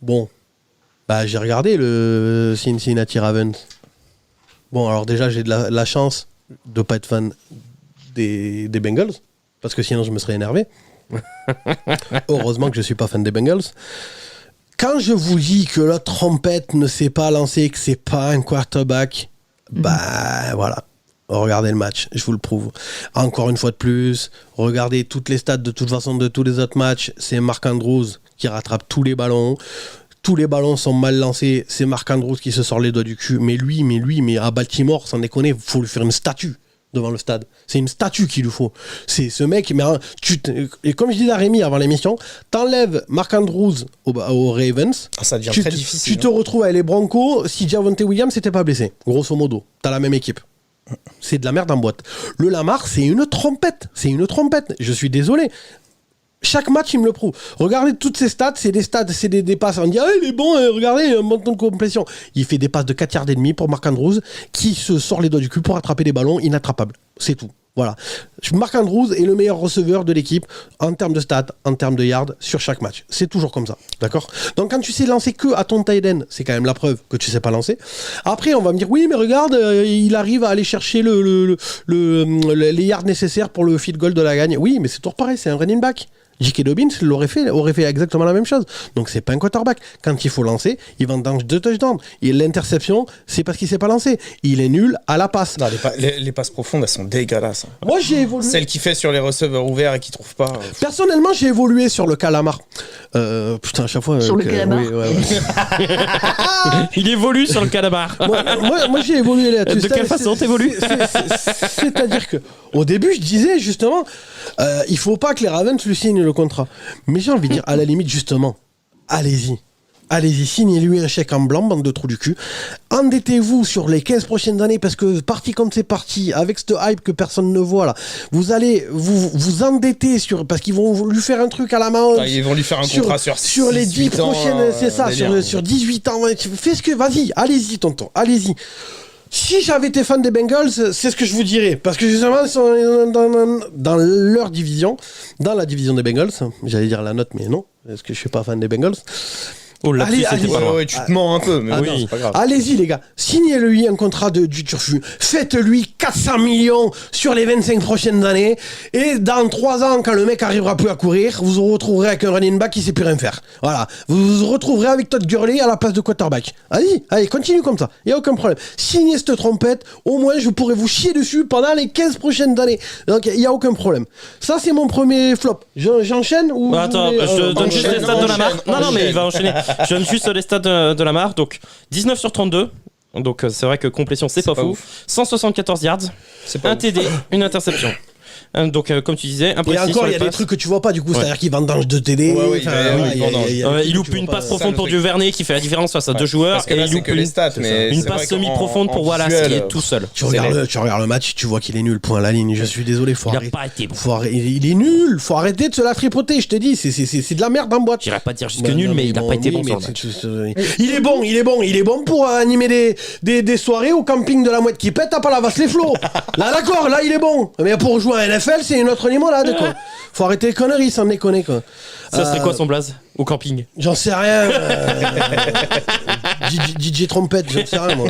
Bon, bah j'ai regardé le Cincinnati Ravens. Bon, alors déjà, j'ai de la chance de pas être fan des Bengals, parce que sinon je me serais énervé. Heureusement que je suis pas fan des Bengals. Quand je vous dis que la trompette ne sait pas lancer, que c'est pas un quarterback, bah voilà. Regardez le match, je vous le prouve. Encore une fois de plus, regardez toutes les stats de toute façon de tous les autres matchs. C'est Mark Andrews qui rattrape tous les ballons. Tous les ballons sont mal lancés. C'est Mark Andrews qui se sort les doigts du cul. Mais à Baltimore, sans déconner, il faut lui faire une statue devant le stade. C'est une statue qu'il lui faut. C'est ce mec, mais et comme je disais à Rémi avant l'émission, t'enlèves Mark Andrews aux Ravens. Ah, ça devient très difficile. Tu te retrouves avec les Broncos si Javonte Williams n'était pas blessé. Grosso modo, t'as la même équipe. C'est de la merde en boîte. Le Lamar, c'est une trompette. Je suis désolé. Chaque match, il me le prouve. Regardez toutes ces stats, c'est des passes. On dit, ah, il est bon, regardez, un bon temps de complétion. Il fait des passes de 4 yards et demi pour Marc Andrews, qui se sort les doigts du cul pour attraper des ballons inattrapables. C'est tout. Voilà. Marc Andrews est le meilleur receveur de l'équipe en termes de stats, en termes de yards sur chaque match. C'est toujours comme ça. D'accord ? Donc quand tu sais lancer que à ton tight end, c'est quand même la preuve que tu sais pas lancer. Après, on va me dire, oui, mais regarde, il arrive à aller chercher les yards nécessaires pour le field goal de la gagne. Oui, mais c'est toujours pareil, c'est un running back. J.K. Dobbins aurait fait exactement la même chose. Donc c'est pas un quarterback. Quand il faut lancer, il va dans 2 touchdowns. Et l'interception, c'est parce qu'il s'est pas lancé. Il est nul à la passe. Non, les passes profondes, elles sont dégueulasses. Moi, j'ai évolué. Celle qu'il fait sur les receveurs ouverts et qu'il trouve pas. Personnellement, j'ai évolué sur le calamar. Putain, à chaque fois. Sur le calamar. Oui, ouais. Il évolue sur le calamar. moi, j'ai évolué là. De quelle façon t'évolues ? C'est-à-dire que au début, je disais justement, il faut pas que les Ravens lui signent le contrat. Mais j'ai envie de dire, à la limite, justement, allez-y, signez-lui un chèque en blanc, bande de trous du cul. Endettez-vous sur les 15 prochaines années, parce que parti comme c'est parti, avec cette hype que personne ne voit là, vous allez vous endetter parce qu'ils vont lui faire un truc à la main. Ils vont lui faire un contrat sur les 10 prochaines, c'est ça, sur 18 ans. Fais ce que, vas-y, allez-y, tonton, allez-y. Si j'avais été fan des Bengals, c'est ce que je vous dirais. Parce que justement, ils sont dans leur division, dans la division des Bengals. J'allais dire la note, mais non, parce que je suis pas fan des Bengals. Oh là, allez, c'était pas loin. Ouais, tu te mens un peu, mais oui. non, c'est pas grave. Allez-y les gars, signez-lui un contrat du turfu, faites-lui 400 millions sur les 25 prochaines années, et dans 3 ans, quand le mec arrivera plus à courir, vous vous retrouverez avec un running back qui sait plus rien faire. Voilà, vous vous retrouverez avec Todd Gurley à la place de quarterback. Allez, continue comme ça, il n'y a aucun problème. Signez cette trompette, au moins je pourrai vous chier dessus pendant les 15 prochaines années. Donc il n'y a aucun problème. Ça c'est mon premier flop. J'enchaîne ou Attends, je donne juste les stats de Lamar. Non, mais il va enchaîner. Je donne juste les stats de Lamar. Donc 19 sur 32. Donc c'est vrai que complétion, c'est pas fou. Ouf. 174 yards, un TD, une interception. Donc comme tu disais, et imprécis encore, sur il y les a des passes. trucs que tu vois pas du coup, c'est-à-dire qu'il vendange de TD. Il loupe une passe profonde pour Duvernay qui fait la différence face à 2 joueurs. Parce que là, et il c'est loupe que les stats, mais une c'est passe vrai semi-profonde qu'en pour Wallace visuel, qui est tout seul. Tu regardes le match, tu vois qu'il est nul, point à la ligne. Je suis désolé, Il n'a pas été bon. il est nul, faut arrêter de se la tripoter, je te dis, c'est de la merde en boîte. J'irais pas dire jusque nul, mais il n'a pas été bon sur le match. Il est bon pour animer des soirées au camping de la mouette qui pète à Palavas les flots. Là d'accord, là il est bon. Mais pour jouer à NFL, c'est une autre limonade quoi. Faut arrêter les conneries, sans déconner quoi. Ça serait quoi son blaze au camping? J'en sais rien. DJ Trompette, j'en sais rien moi.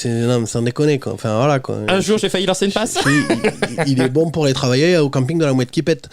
Non, mais sans déconner quoi. Enfin voilà quoi. Un jour j'ai failli lancer une passe. Il est bon pour aller travailler au camping de la mouette qui pète.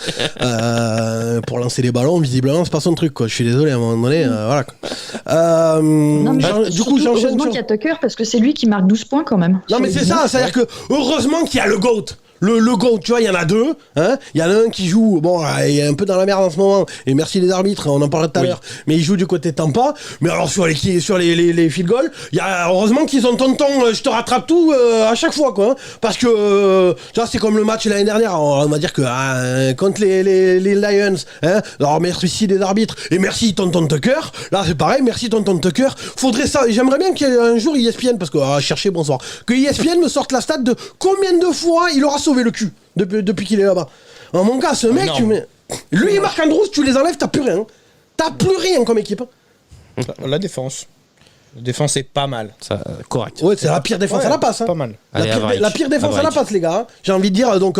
Pour lancer des ballons, visiblement c'est pas son truc quoi. Je suis désolé à un moment donné, voilà quoi. Non, mais du coup j'enchaîne heureusement sur... qu'il y a Tucker parce que c'est lui qui marque 12 points quand même. Non mais c'est ça, c'est-à-dire que heureusement qu'il y a le GOAT. Le GOAT, tu vois, il y en a 2. Hein. Il y en a un qui joue, bon, il est un peu dans la merde en ce moment. Et merci les arbitres, on en parlait tout à l'heure. Mais il joue du côté de Tampa. Mais alors sur les field goals, il y a heureusement qu'ils ont tonton, je te rattrape tout à chaque fois, quoi. Hein. Parce que tu vois, c'est comme le match l'année dernière. On va dire que contre les Lions, hein. Alors merci les arbitres et merci tonton Tucker. Là c'est pareil, merci tonton Tucker. Faudrait ça. J'aimerais bien qu'il y ait un jour ESPN, parce que chercher bonsoir, que ESPN me sorte la stat de combien de fois il aura sauvé le cul depuis qu'il est là-bas. Oh, mon gars, ce mec, lui et Marc Andrews, tu les enlèves, t'as plus rien. T'as plus rien comme équipe. La défense. La défense est pas mal. Ça, correct. Ouais, c'est la pire défense à la passe. Hein. Pas mal. La pire défense à la passe, les gars. Hein. J'ai envie de dire, donc,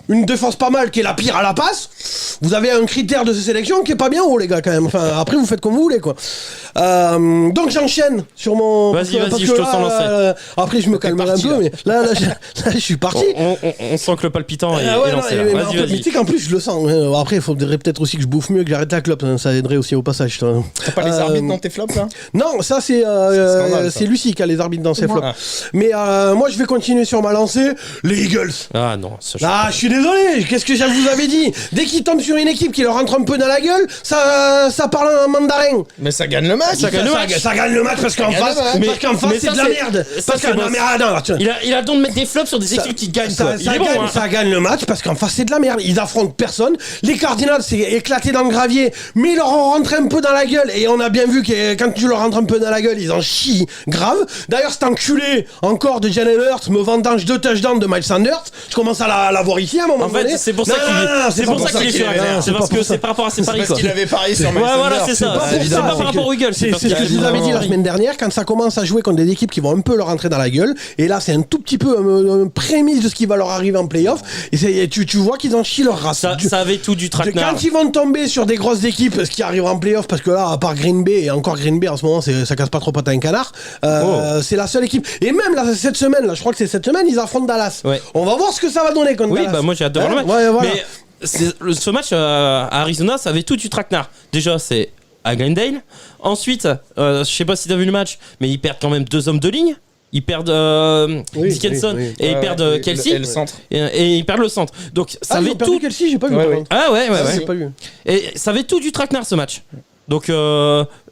une défense pas mal qui est la pire à la passe. Vous avez un critère de sélection qui est pas bien haut, les gars, quand même. Enfin, après, vous faites comme vous voulez, quoi. Donc, j'enchaîne sur mon. Vas-y, je te sens lancer. Après, je me calmerai un peu, mais là, je suis parti. On sent que le palpitant est lancé. Mais tu sais qu'en plus, je le sens. Après, il faudrait peut-être aussi que je bouffe mieux, que j'arrête la clope. Hein. Ça aiderait aussi au passage. T'as pas les arbitres dans tes flops, là? Non, ça, c'est Lucie qui a les arbitres dans ses flops. Ah. Mais moi, je vais continuer sur ma lancée. Les Eagles. Ah non. Je suis désolé, qu'est-ce que je vous avais dit? Dès qu'ils tombent sur une équipe qui leur rentre un peu dans la gueule, ça parle en mandarin. Mais ça gagne le match. Ça gagne le match parce qu'en face, c'est de la merde. Parce que non mais attends, il a le don de mettre des flops sur des équipes qui gagnent. Ça gagne le match parce qu'en face c'est de la merde. Ils affrontent personne. Les Cardinals c'est éclaté dans le gravier, mais ils leur ont rentré un peu dans la gueule et on a bien vu que quand tu leur rentres un peu dans la gueule, ils en chient grave. D'ailleurs cet enculé encore de Jalen Hurts me vendange 2 touchdowns de Miles Sanders. Je commence à l'avoir ici à un moment en fait, donné. c'est pour ça qu'il est sur. C'est parce que c'est par rapport à ses paris. Parce qu'il avait parié sur Miles Sanders. Ouais, voilà, c'est ça. C'est pas par rapport aux Eagles. C'est ce que je vous avais dit la semaine dernière quand ça commence à jouer contre des équipes qui vont un peu leur rentrer dans la gueule. Et là, c'est un tout petit peu un prémisse de ce qui va leur arriver en playoff. Et tu vois qu'ils en chient leur race. Ça avait tout du traquenard. Quand ils vont tomber sur des grosses équipes, ce qui arrivera en playoff, parce que là, à part Green Bay, et encore Green Bay en ce moment, ça casse pas trop patin un canard, c'est la seule équipe. Et même là, cette semaine, là, je crois que c'est cette semaine, ils affrontent Dallas. Ouais. On va voir ce que ça va donner contre Dallas. Oui, bah moi j'ai hâte de voir le match. Ouais, voilà. Mais ce match à Arizona, ça avait tout du traquenard. Déjà, c'est à Glendale. Ensuite, je sais pas si t'as vu le match, mais ils perdent quand même 2 hommes de ligne. Ils perdent Dickinson et ils perdent Kelsey le centre. Et ils perdent le centre. Donc ça avait tout. Kelsey, j'ai pas vu. Ah ouais. J'ai pas vu. Et ça avait tout du traquenard ce match. Donc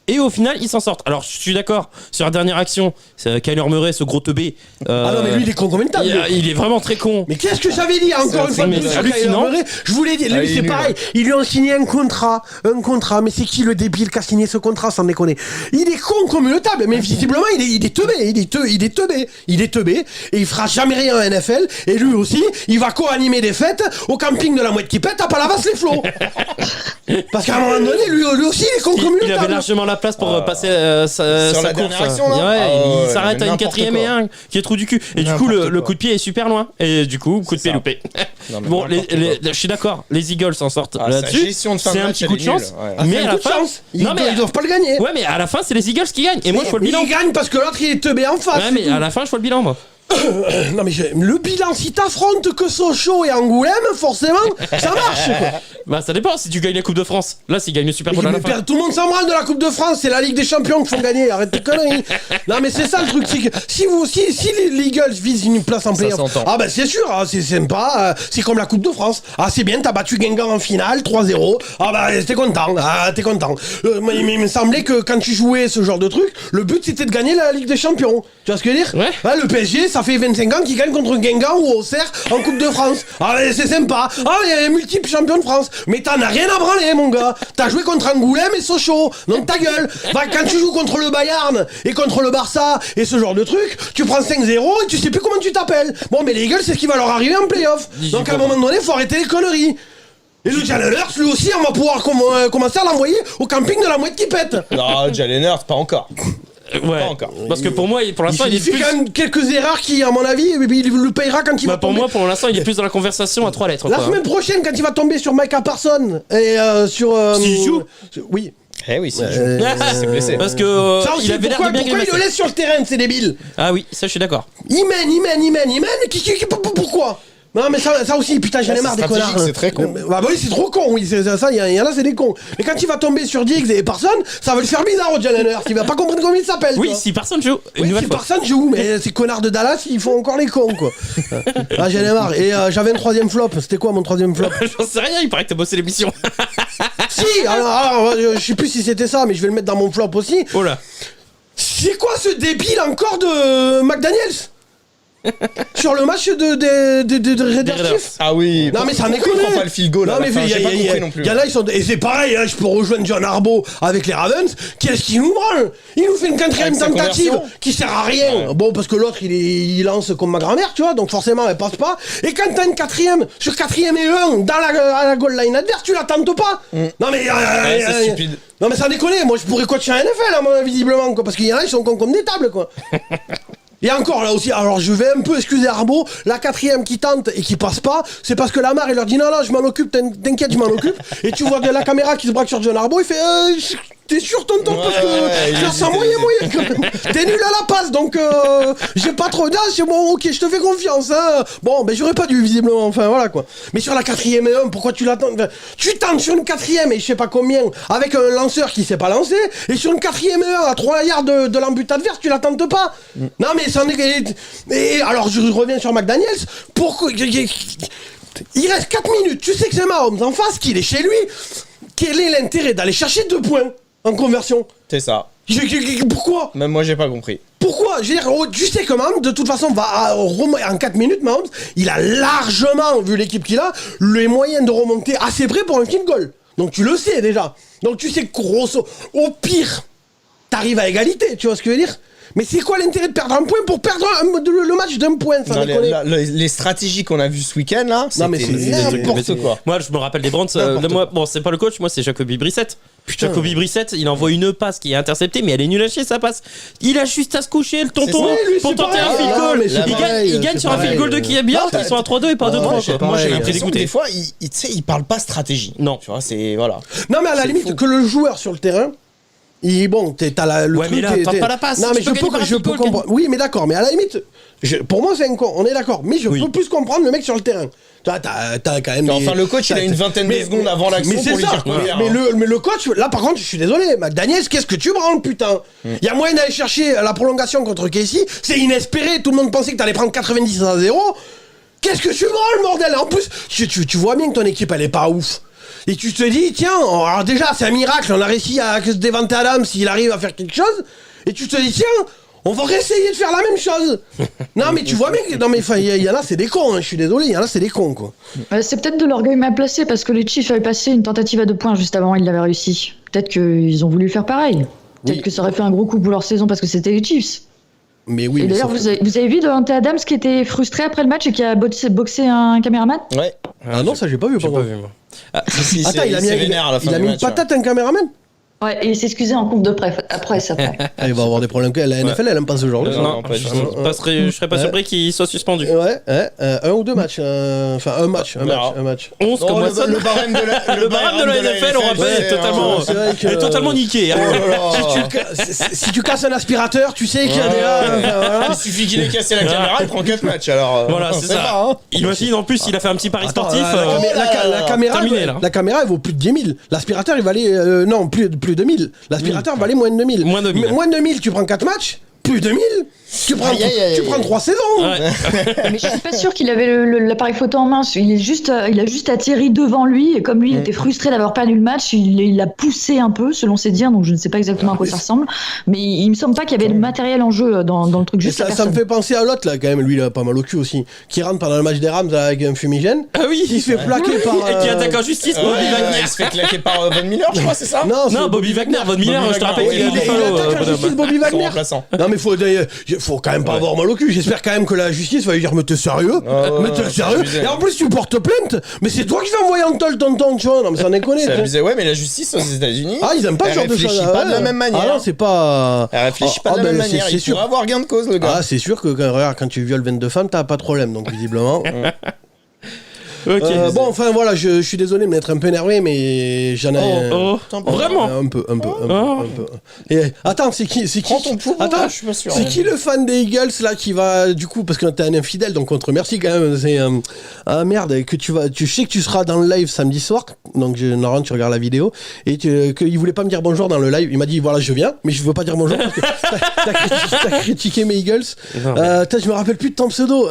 et au final, ils s'en sortent. Alors, je suis d'accord sur la dernière action. C'est Kyler Murray, ce gros teubé. Ah non, mais lui, il est con comme une table. Il est vraiment très con. Mais qu'est-ce que j'avais dit encore une fois sur Kyler Murray? Je vous l'ai dit. Lui, c'est pareil. Ils lui ont signé un contrat. Mais c'est qui le débile qui a signé ce contrat, sans déconner? Il est con comme une table. Mais visiblement, il est teubé. Il est teubé. Et il fera jamais rien en NFL. Et lui aussi, il va co-animer des fêtes au camping de la mouette qui pète à Palavas-les-Flots. Parce qu'à un moment donné, lui aussi, il est con comme une table. Il avait largement la place pour passer sur sa la course. dernière action là. Ouais, il s'arrête à une 4ème et 1 qui est trou du cul. Et du coup, le coup de pied est super loin. Et du coup, coup de pied loupé. Bon, je suis d'accord, les Eagles s'en sortent là-dessus. C'est un petit coup de chance. Mais à la fin, ils doivent pas le gagner. Ouais, mais à la fin, c'est les Eagles qui gagnent. Et moi, je vois le bilan. Ils gagnent parce que l'autre, il est teubé en face. Ouais, mais à la fin, je vois le bilan, moi. Non mais le bilan, si t'affrontes que Sochaux et Angoulême, forcément, ça marche quoi. Bah ça dépend si tu gagnes la Coupe de France. Là, s'ils gagnent le Super Bowl à la fin. Tout le monde s'en branle de la Coupe de France, c'est la Ligue des Champions qui font gagner, arrête tes conneries. Non mais c'est ça le truc, c'est que si les Eagles visent une place en playoff, ah bah c'est sûr, c'est sympa, c'est comme la Coupe de France. Ah c'est bien, t'as battu Guingamp en finale, 3-0, ah bah t'es content, il me semblait que quand tu jouais ce genre de truc, le but c'était de gagner la Ligue des Champions. Tu vois ce que je veux dire? Ouais. Le PSG, ça fait 25 ans qu'ils gagnent contre Guingamp ou Auxerre en Coupe de France. Ah c'est sympa. Ah il y a un multiple champion de France. Mais t'en as rien à branler mon gars. T'as joué contre Angoulême et Sochaux. Donc ta gueule. Quand tu joues contre le Bayern et contre le Barça et ce genre de truc, tu prends 5-0 et tu sais plus comment tu t'appelles. Bon mais les Eagles c'est ce qui va leur arriver en playoff. Donc à un moment donné faut arrêter les conneries. Et le Jalen Hurts, lui aussi, on va pouvoir commencer à l'envoyer au camping de la mouette qui pète. Non, Jalen Hurts, pas encore. Ouais. Pas encore. Parce que pour moi, pour l'instant, il fait quand même quelques erreurs qui, à mon avis, il le payera quand il va tomber. Pour moi, pour l'instant, il est plus dans la conversation à 3 lettres. La semaine prochaine, quand il va tomber sur Micah Parsons et sur. S'il joue. Oui. Eh oui, c'est blessé. Parce que ça aussi, il avait l'air de bien pourquoi il le laisse sur le terrain, c'est débile. Ah oui, ça je suis d'accord. Il mène. Pourquoi? Non mais ça aussi, putain j'en ai marre des connards. C'est très con. Bah oui c'est trop con, oui, ça il y en a c'est des cons. Mais quand il va tomber sur Diggs et personne, ça va le faire bizarre au Jalen Hurts, il va pas comprendre comment il s'appelle. Oui, si personne joue. Si personne joue, mais ces connards de Dallas ils font encore les cons quoi. Ah j'en ai marre. Et j'avais un 3ème flop, c'était quoi mon 3ème flop? J'en sais rien, il paraît que t'as bossé l'émission. Si, alors je sais plus si c'était ça, mais je vais le mettre dans mon flop aussi. Oh là. C'est quoi ce débile encore de McDaniels? Sur le match de Raiders Chiefs. Ah oui. Non mais ça déconne. Il prend pas le field goal. Non mais j'ai pas compris non plus. Il y en a ils sont et c'est pareil, je peux rejoindre John Harbaugh avec les Ravens. Qu'est-ce qu'il nous branle? Il nous fait une 4ème tentative qui sert à rien. Ouais. Bon parce que l'autre il lance comme ma grand-mère, tu vois, donc forcément elle passe pas. Et quand t'as une 4ème sur 4ème et 1 dans la goal line adverse, tu la tentes pas. Non mais c'est stupide. Non mais ça déconne. Moi je pourrais coacher un NFL à mon visiblement quoi, parce qu'il y en a ils sont comme des tables quoi. Et encore là aussi, alors je vais un peu excuser Arbo, la 4ème qui tente et qui passe pas, c'est parce que Lamar il leur dit non je m'en occupe, t'inquiète je m'en occupe. Et tu vois de la caméra qui se braque sur John Arbo, il fait t'es sûr tonton parce que ça moyen quand même. T'es nul à la passe donc j'ai pas trop d'as, c'est bon ok je te fais confiance hein. Bon ben j'aurais pas dû visiblement, enfin voilà quoi. Mais sur la 4ème et 1, pourquoi tu l'attends? Tu tentes sur une 4ème et je sais pas combien avec un lanceur qui sait pas lancer, et sur une 4ème et 1 à 3 yards de l'embut adverse tu la tentes pas. Non mais ça en est... Et alors je reviens sur McDaniels, pourquoi Il reste 4 minutes, tu sais que c'est Mahomes en face, qu'il est chez lui. Quel est l'intérêt d'aller chercher 2 points en conversion? C'est ça. Pourquoi? Même moi, j'ai pas compris. Pourquoi? Je veux dire, tu sais que Mahomes, de toute façon, en 4 minutes, Mahomes, il a largement, vu l'équipe qu'il a, les moyens de remonter assez près pour un field goal. Donc tu le sais déjà. Donc tu sais que grosso, au pire, t'arrives à égalité, tu vois ce que je veux dire? Mais c'est quoi l'intérêt de perdre un point pour perdre le match d'un point? Non, les stratégies qu'on a vues ce week-end là, Non, mais c'était c'est n'importe quoi. Moi, je me rappelle des Browns. Bon, c'est pas le coach, moi, c'est Jacoby Brissett. Putain. Jacoby Brissett, il envoie une passe qui est interceptée, mais elle est nulle à chier, sa passe. Il a juste à se coucher, le tonton, ça, lui, pour c'est tenter pareil. un field Ah, goal. mais c'est pareil, Il gagne c'est sur un field pareil. goal de qui est bien, ils sont à 3-2 et pas 2-3. ouais, quoi. Moi, j'ai pareil, l'impression que dégoûté. des fois, il parle pas stratégie. Non. Tu vois, c'est. Voilà. Non, mais à la C'est limite, fou. que le joueur sur le terrain. T'as le Ouais, truc. mais là, tente pas la passe. Non, mais Tu peux gagner par un je field peux goal, comprendre. Oui, mais d'accord. Mais à la limite, pour moi, c'est un con. On est d'accord. Mais je Oui. peux plus comprendre le mec sur le terrain. Tu vois, t'as quand même. Enfin, le coach, il a une vingtaine de secondes avant l'action Mais c'est pour lui ça. dire quoi faire. Mais le coach, là, par contre, je suis désolé. McDaniels, qu'est-ce que tu branles, putain? Il y a moyen d'aller chercher la prolongation contre Casey. C'est inespéré. Tout le monde pensait que t'allais prendre 90-0. Qu'est-ce que tu branles, bordel? En plus, tu vois bien que ton équipe, elle est pas ouf. Et tu te dis, tiens, alors déjà, c'est un miracle, on a réussi à que Devante Adams, s'il arrive à faire quelque chose. Et tu te dis, tiens, on va réessayer de faire la même chose. Non, mais tu vois bien que. Non, mais il y en a, c'est des cons, hein, je suis désolé, il y en a, c'est des cons, quoi. C'est peut-être de l'orgueil mal placé parce que les Chiefs avaient passé une tentative à 2 points juste avant, ils l'avaient réussi. Peut-être qu'ils ont voulu faire pareil. Peut-être que ça aurait fait un gros coup pour leur saison parce que c'était les Chiefs. Mais oui. Et mais d'ailleurs, ça fait- vous avez vu Devante Adams qui était frustré après le match et qui a boxé un caméraman? Ouais. Ah non, ça, j'ai pas vu, J'ai par pas contre. vu, moi. Attends, il a mis vénère à la fin il a du mis une match. patate à un caméraman? Ouais, et il s'est excusé en compte de presse après. Ah, il va avoir des problèmes. La NFL, elle aime pas ce genre de choses. Non, pas du je tout. serais pas surpris qu'il soit suspendu. Ouais, un ou 2 matchs. Enfin, un match. 11 comme moi, ça. Le barème de la Le barème de la NFL, on rappelle, est totalement, c'est vrai que- est totalement niqué. hein. Si tu casses un aspirateur, tu sais qu'il y a des gars. Voilà. Il suffit qu'il ait cassé la caméra, il prend 4 matchs. Alors, Voilà, on c'est sait ça. pas, hein. Imagine, en plus, il a fait un petit pari Attends, sportif. la caméra, terminé, là. la caméra, elle vaut plus de 10 000. L'aspirateur, il valait. Non, plus de 1000. L'aspirateur valait moins de 2000. Moins de 1000. Moins de 1000, tu prends 4 matchs. Plus de 1000. Tu prends, Aïe, aïe, aïe, tu aïe. prends 3 saisons. Ouais. Mais je suis pas sûre qu'il avait l'appareil photo en main. Il a juste atterri devant lui et comme lui il était frustré d'avoir perdu le match, il l'a poussé un peu selon ses dires. Donc je ne sais pas exactement à quoi ça ressemble, mais il me semble pas qu'il y avait le matériel en jeu dans le truc. Et Juste la ça me personne. fait penser à l'autre, là, quand même. Lui, il a pas mal au cul aussi. Qui rentre pendant le match des Rams avec un fumigène. Ah oui. Qui se fait plaquer par. Et qui attaque en justice, Bobby Wagner. Il se fait claquer par Von Miller, je crois, c'est ça? c'est Non, Bobby Wagner, Von Miller, Bobby je te Wagner, rappelle oui, qu'il est à Il Buffalo, attaque la bonhomme. justice, Bobby Son Wagner. remplaçant. Non, mais faut quand même pas avoir mal au cul. J'espère quand même que la justice va lui dire, mais t'es sérieux? Mais t'es sérieux? abusé. Et en plus, tu portes plainte. Mais c'est toi qui vas envoyer en tol tonton, tu vois. Non, mais ça en déconne. C'est abusé, ouais, mais la justice aux États-Unis. Ah, ils aiment pas elle ce genre de choses. réfléchit pas de la même manière. Ah non, c'est pas. Elle réfléchit pas de la ben, même c'est- manière. C'est Il sûr. pourrait avoir gain de cause, le gars. Ah, c'est sûr que regarde, quand tu violes 22 femmes, t'as pas de problème, donc visiblement. Ok. Bon, enfin voilà, je suis désolé de m'être un peu énervé, mais j'en ai. Oh, vraiment. Un peu. Oh. Un peu. Et attends, c'est qui Prends ton pour. Attends, Je suis pas sûr. c'est qui le fan des Eagles là qui va du coup parce que t'es un infidèle donc contre merci quand même c'est ah merde que tu sais que tu seras dans le live samedi soir donc normalement tu regardes la vidéo et qu'il voulait pas me dire bonjour dans le live il m'a dit voilà je viens mais je veux pas dire bonjour parce que t'as critiqué mes Eagles. Non, Je me rappelle plus de ton pseudo.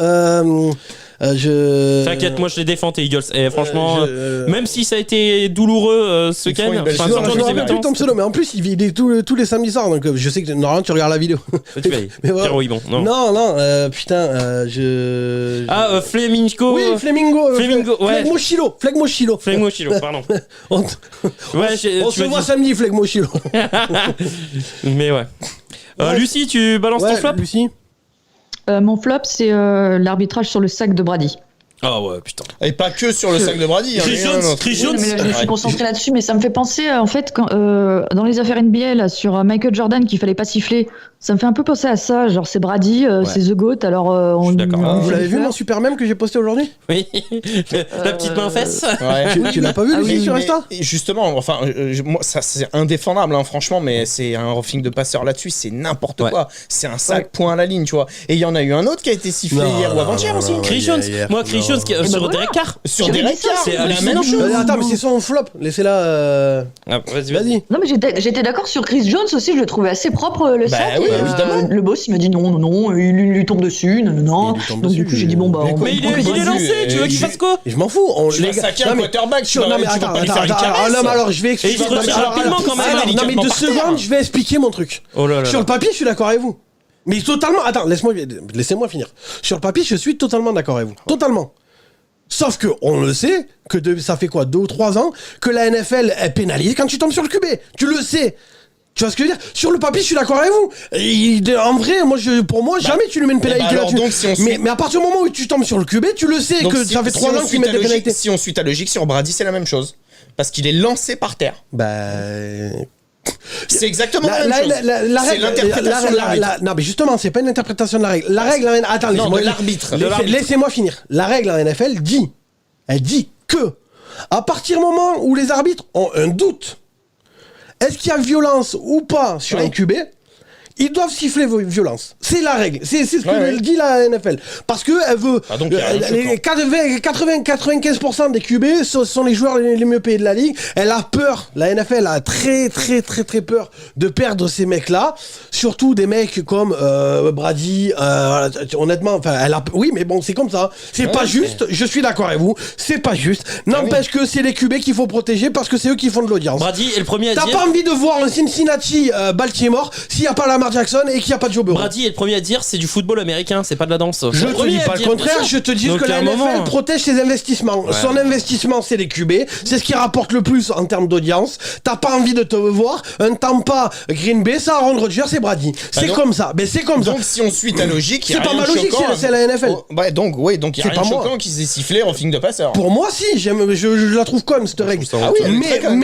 T'inquiète, moi je les défends tes Eagles. Et franchement, même si ça a été douloureux ce Ils font week-end, une belle enfin, saison, surtout je en me deuxième rappelle plus de mi-temps, ton pseudo mais en plus il est tous les samedis soirs donc je sais que normalement tu regardes la vidéo. tu vas y- Mais voilà. Pierrot Yvon, non. Non, putain, Ah, Flamingo. Oui, Flamingo. Flamingo, ouais. Flegmo Chilo. Flamingo Chilo, pardon. On Ouais, on tu se m'as voit dit. samedi, Flegmo Chilo. Mais ouais. Ouais. Lucie, tu balances ton flop? Lucie. Mon flop, c'est l'arbitrage sur le sac de Brady. Ah ouais, putain. Et pas que sur le sac de Brady. Chris Jones, Oui, mais je me suis concentré là-dessus, mais ça me fait penser, en fait, dans les affaires NBA, là, sur Michael Jordan, qu'il fallait pas siffler. Ça me fait un peu penser à ça. Genre, c'est Brady, c'est The GOAT, alors on suis d'accord. on Vous fait l'avez le vu faire. mon super mème que j'ai posté aujourd'hui? Oui. La petite main fesse. Ouais. Tu l'as pas vu Ah Lucie oui, sur Mais- Insta? et justement, enfin, moi, ça c'est indéfendable, hein, franchement, mais c'est un roughing de passeur là-dessus, c'est n'importe Ouais. quoi. C'est un sac point à la ligne, tu vois. Et il y en a eu un autre qui a été sifflé Non, hier ou non, avant-hier non, aussi. non, Chris hier, Jones. hier. Moi, Chris Non, Jones ben sur voilà. Derek Carr. Sur J'avais Derek dit ça, Carr, c'est la hallucinant. même chose. Attends, mais c'est son flop. Laissez-la. Vas-y. Vas-y. Non, mais j'étais d'accord sur Chris Jones aussi, je le trouvais assez propre le Bah sac. oui, et, évidemment. le boss, il m'a dit non, il lui tombe dessus, non. Il lui tombe Donc dessus, du coup, j'ai dit bon, bah, Mais on quoi, va- Mais il Pourquoi est il lancé, dit, tu veux qu'il fasse quoi? Et je m'en fous. Tu vas saquer un non, mais- quarterback, tu vas non, mais pas attends, lui faire une caresse. non, mais alors je vais expliquer. Et il se non, mais retire alors, rapidement quand même, non, mais délicatement 2 par terre. secondes, je vais expliquer mon truc. Oh là là. Sur le papier, je suis d'accord avec vous. Mais totalement. Attends, laissez-moi finir. Sur le papier, je suis totalement d'accord avec vous. Totalement. Sauf que on le sait que ça fait quoi 2 ou 3 ans que la NFL elle pénalise quand tu tombes sur le QB. Tu le sais. Tu vois ce que je veux dire? Sur le papier, je suis d'accord avec vous. En vrai, pour moi, jamais tu lui mets une pénalité alors, là-dessus. donc, si on suit- mais à partir du moment où tu tombes sur le QB, tu le sais Donc, que si- ça fait si 3 on ans suit qu'ils mettent ta des logique- pénalités. Si on suit ta logique sur Brady, c'est la même chose. Parce qu'il est lancé par terre. Bah. C'est exactement la même chose. La C'est règle, l'interprétation de l'arbitre. non, mais justement, c'est pas une interprétation de la règle. La règle, attends, Non, laissez-moi- de l'arbitre. Laissez-moi finir. La règle en NFL dit, elle dit que, à partir du moment où les arbitres ont un doute, est-ce qu'il y a violence ou pas sur un QB, ils doivent siffler violence. C'est la règle. C'est ce que dit la NFL. Parce que elle veut. Ah, donc, il y a rien de les 95% des QB sont les joueurs les mieux payés de la ligue. Elle a peur. La NFL a très peur de perdre ces mecs-là. Surtout des mecs comme Brady. Honnêtement, enfin, oui, mais bon, c'est comme ça. C'est pas juste. Je suis d'accord avec vous. C'est pas juste. N'empêche que c'est les QB qu'il faut protéger parce que c'est eux qui font de l'audience. Brady est le premier à T'as dire. pas envie de voir un Cincinnati Baltimore s'il n'y a pas Lamar Jackson et qu'il n'y a pas Joe Burrow. Brady est le premier à dire c'est du football américain, c'est pas de la danse. Je te dis pas le contraire, je te dis Donc, que à la un NFL moment- protège ses investissements. Ouais. Son investissement, c'est les QB, c'est ce qui rapporte le plus en termes d'audience. T'as pas envie de te voir un Tampa Green Bay, ça Aaron Rodgers et Brady. C'est donc- comme ça. Mais c'est comme ça. Donc si on suit ta logique, il y a C'est pas rien ma de logique, choquant. c'est la NFL. Ouais, donc il y a C'est rien de pas moi. choquant qu'ils aient sifflé en film de passeur. Pour moi, si, je la trouve conne cette règle. trouve ça honteux. Ah oui, elle est très conne.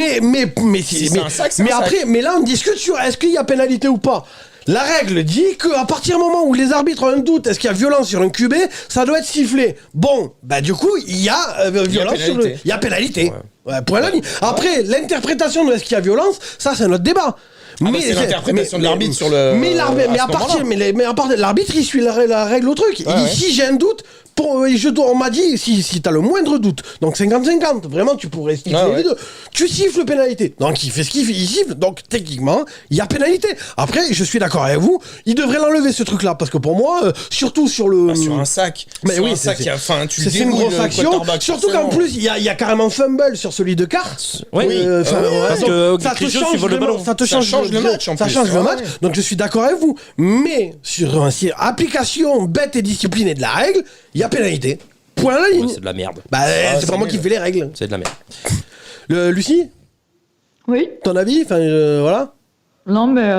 mais Si c'est un sac, c'est mais un sac. après, mais là, on discute sur est-ce qu'il y a pénalité ou pas. La règle dit qu'à partir du moment où les arbitres ont un doute, est-ce qu'il y a violence sur un QB, ça doit être sifflé. Bon, bah du coup, il y a violence sur le. pénalité. Il y a pénalité. Ouais, point à la ligne. Après, l'interprétation de est-ce qu'il y a violence, ça c'est un autre débat. bah, c'est l'interprétation de l'arbitre sur le- Mais l'arbitre, à mais ce à partir, moment-là. mais à part l'arbitre, il suit la règle au truc. Il dit ouais. si j'ai un doute, on m'a dit si t'as le moindre doute, donc 50-50, vraiment tu pourrais siffler Ouais, ouais. les deux. Tu siffles pénalité. Donc il fait ce qu'il fait, il siffle. Donc techniquement, il y a pénalité. Après, je suis d'accord avec vous, il devrait l'enlever ce truc-là parce que pour moi, surtout sur le Sur un sac. Mais Sur oui, un sac, c'est- il y a- enfin, tu c'est une dérouilles grosse le action. quarterback, Surtout qu'en forcément. plus, il y a carrément fumble sur celui de Carr. Oui. Enfin, Ah oui, ouais, parce donc, que ça te Chris Jones, change il vole le vraiment, ballon. ça te Ça change change le match, en ça plus. change le Ouais, match. ouais. Donc je suis d'accord avec vous. Mais sur application bête et disciplinée de la règle, il y a pénalité. Point à la ligne. C'est de la merde. Bah, c'est pas moi nul. qui fais les règles. C'est de la merde. Lucie, Oui. ton avis? Enfin, voilà. Non, mais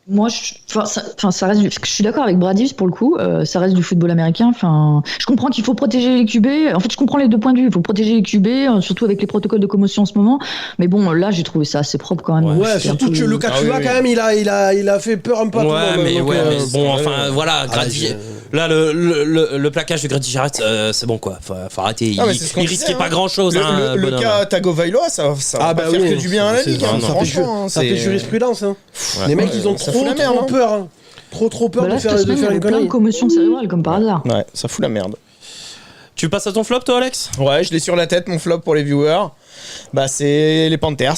moi, ça reste. Je suis d'accord avec Brady pour le coup. Ça reste du football américain. Enfin, je comprends qu'il faut protéger les QB. En fait, je comprends les deux points de vue. Il faut protéger les QB, surtout avec les protocoles de commotion en ce moment. Mais bon, là, j'ai trouvé ça assez propre quand même. Ouais, C'était un surtout peu- que le cas Ah oui, tu as oui. quand même, il a fait peur un peu à tout le Ouais, monde. mais, donc, mais bon, enfin, voilà, ah, Grady. je- Là, le plaquage de Grady Jarrett, c'est bon quoi. Faut arrêter. Ah, mais Il c'est ce qu'on risquait disait, pas hein. grand chose. Le cas Tagovailoa, ça va Ah pas bah faire oui, que du bien à la c'est- ligue, ça, hein, ça fait franchement. ça fait jurisprudence. Hein. Les mecs, ils ont ça fout trop la merde, hein. peur. Hein. Trop peur Bah là, de cette faire semaine, il y avait une plein de connerie. commotions cérébrales, comme par hasard. Ouais, ça fout la merde. Tu passes à ton flop, toi, Alex? Ouais, je l'ai sur la tête, mon flop pour les viewers. Bah, c'est les Panthers.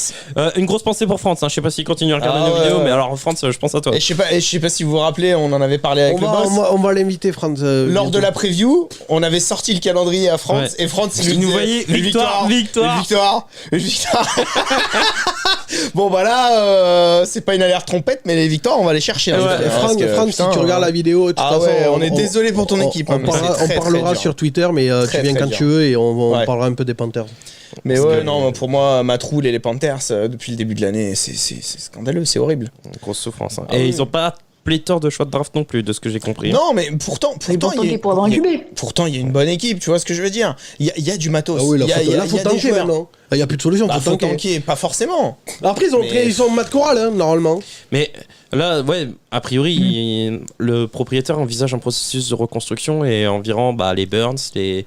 Une grosse pensée pour France. Hein. Je sais pas s'il continue à regarder Ah nos ouais, vidéos, ouais. mais alors France, je pense à toi. Et je sais pas si vous vous rappelez, on en avait parlé avec le boss. On va l'inviter, Franz. Lors de la preview, on avait sorti le calendrier à France Ouais. et France Il nous disait, voyait une victoire. une victoire. Bon bah là, c'est pas une alerte trompette, mais les victoires, on va les chercher. hein, Ouais, parce Franz, que, si putain, tu regardes la vidéo, de toute Ah façon, ouais, on est désolé pour ton équipe, hein, mais on c'est très, parlera très dur. sur Twitter, mais Très, tu viens très quand dur. tu veux et on Ouais. parlera un peu des Panthers. Mais Parce ouais, que- non, pour moi, Matroul et les Panthers, depuis le début de l'année, c'est scandaleux, c'est horrible. Grosse souffrance. Hein. Ah Et oui. ils ont pas pléthore de choix de draft non plus, de ce que j'ai compris. Non, mais pourtant, Et pourtant, il est pour avoir un QB. pourtant, il y a une bonne équipe, tu vois ce que je veux dire. Il y a du matos. Ah oui, il y a, il y a- là, il faut y a des tanker joueurs. maintenant. Il n'y a plus de solution, Bah, faut faut tanker. tanker, pas forcément. Après, Mais- ils sont Matt Corral, hein, normalement. Mais là, ouais, a priori, le propriétaire envisage un processus de reconstruction et environ les Burns, les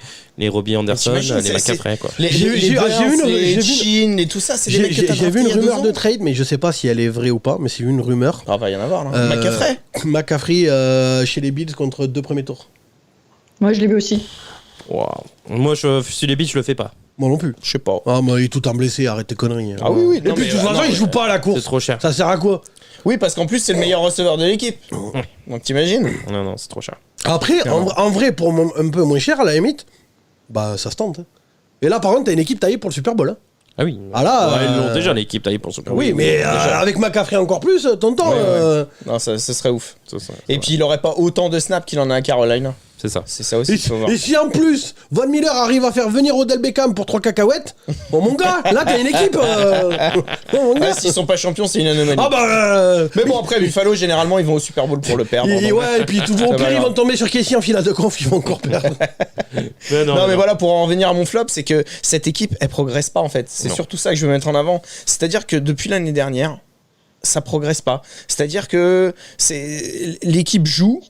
Robbie Anderson, t'imagines, les c'est- McCaffrey, quoi. Les, J'ai les, vu- les Burns, j'ai vu une- les j'ai vu- Chin et tout ça, c'est des mecs que t'as J'ai vu draftés une il y a 2 rumeur ans. de trade, mais je sais pas si elle est vraie ou pas, mais c'est une rumeur. Ah, va y en avoir, là. McCaffrey. McCaffrey chez les Bills contre 2 premiers tours. Moi, je l'ai vu aussi. Waouh. Moi, je suis les beats, je le fais pas. Moi non plus. Je sais pas. Ah, mais il est tout en blessé, arrête tes conneries. Ah oui, oui. Et puis, de toute façon, il joue pas à la C'est course. trop cher. Ça sert à quoi? Oui, parce qu'en plus, c'est le meilleur receveur de l'équipe. Donc t'imagines. Non, c'est trop cher. Après, en vrai, pour un peu moins cher, à la limite, bah, ça se tente. Hein. Et là, par contre, t'as une équipe taillée pour le Super Bowl. Hein. Ah oui. Ah là, Ouais, ils l'ont déjà, l'équipe taillée pour Super Bowl. Oui, mais avec McCaffrey encore plus, tonton. Ouais. Non, ça serait ouf. Et puis, il aurait pas autant de snaps qu'il en a à Carolina. C'est ça. C'est ça aussi, il faut voir. Et si en plus, Von Miller arrive à faire venir Odell Beckham pour 3 cacahuètes, bon mon gars, là t'as une équipe. Bon, mon gars. S'ils sont pas champions, c'est une anomalie. Ah bah. Mais bon, après, Buffalo, généralement, ils vont au Super Bowl pour le perdre. Ouais, et puis toujours au Ça va pire, ils alors. vont tomber sur Casey en finale de conf, ils vont encore perdre. Non, mais voilà, pour en revenir à mon flop, c'est que cette équipe, elle progresse pas en fait. C'est surtout ça que je veux mettre en avant. C'est-à-dire que depuis l'année dernière, ça progresse pas. C'est-à-dire que l'équipe joue.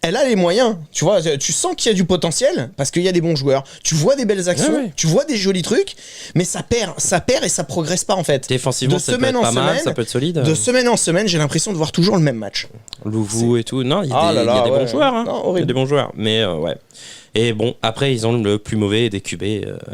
Elle a les moyens, tu vois, tu sens qu'il y a du potentiel parce qu'il y a des bons joueurs. Tu vois des belles actions, Ouais. tu vois des jolis trucs, mais ça perd et ça progresse pas en fait. Défensivement, de ça peut semaine être en pas mal, semaine, ça peut être solide. De semaine en semaine, j'ai l'impression de voir toujours le même match. Louvou et tout. Non, il y a Ah des, là il y a là, des ouais. bons joueurs. Hein. Non, Il y a horrible. des bons joueurs. Mais ouais. Et bon, après, ils ont le plus mauvais des QB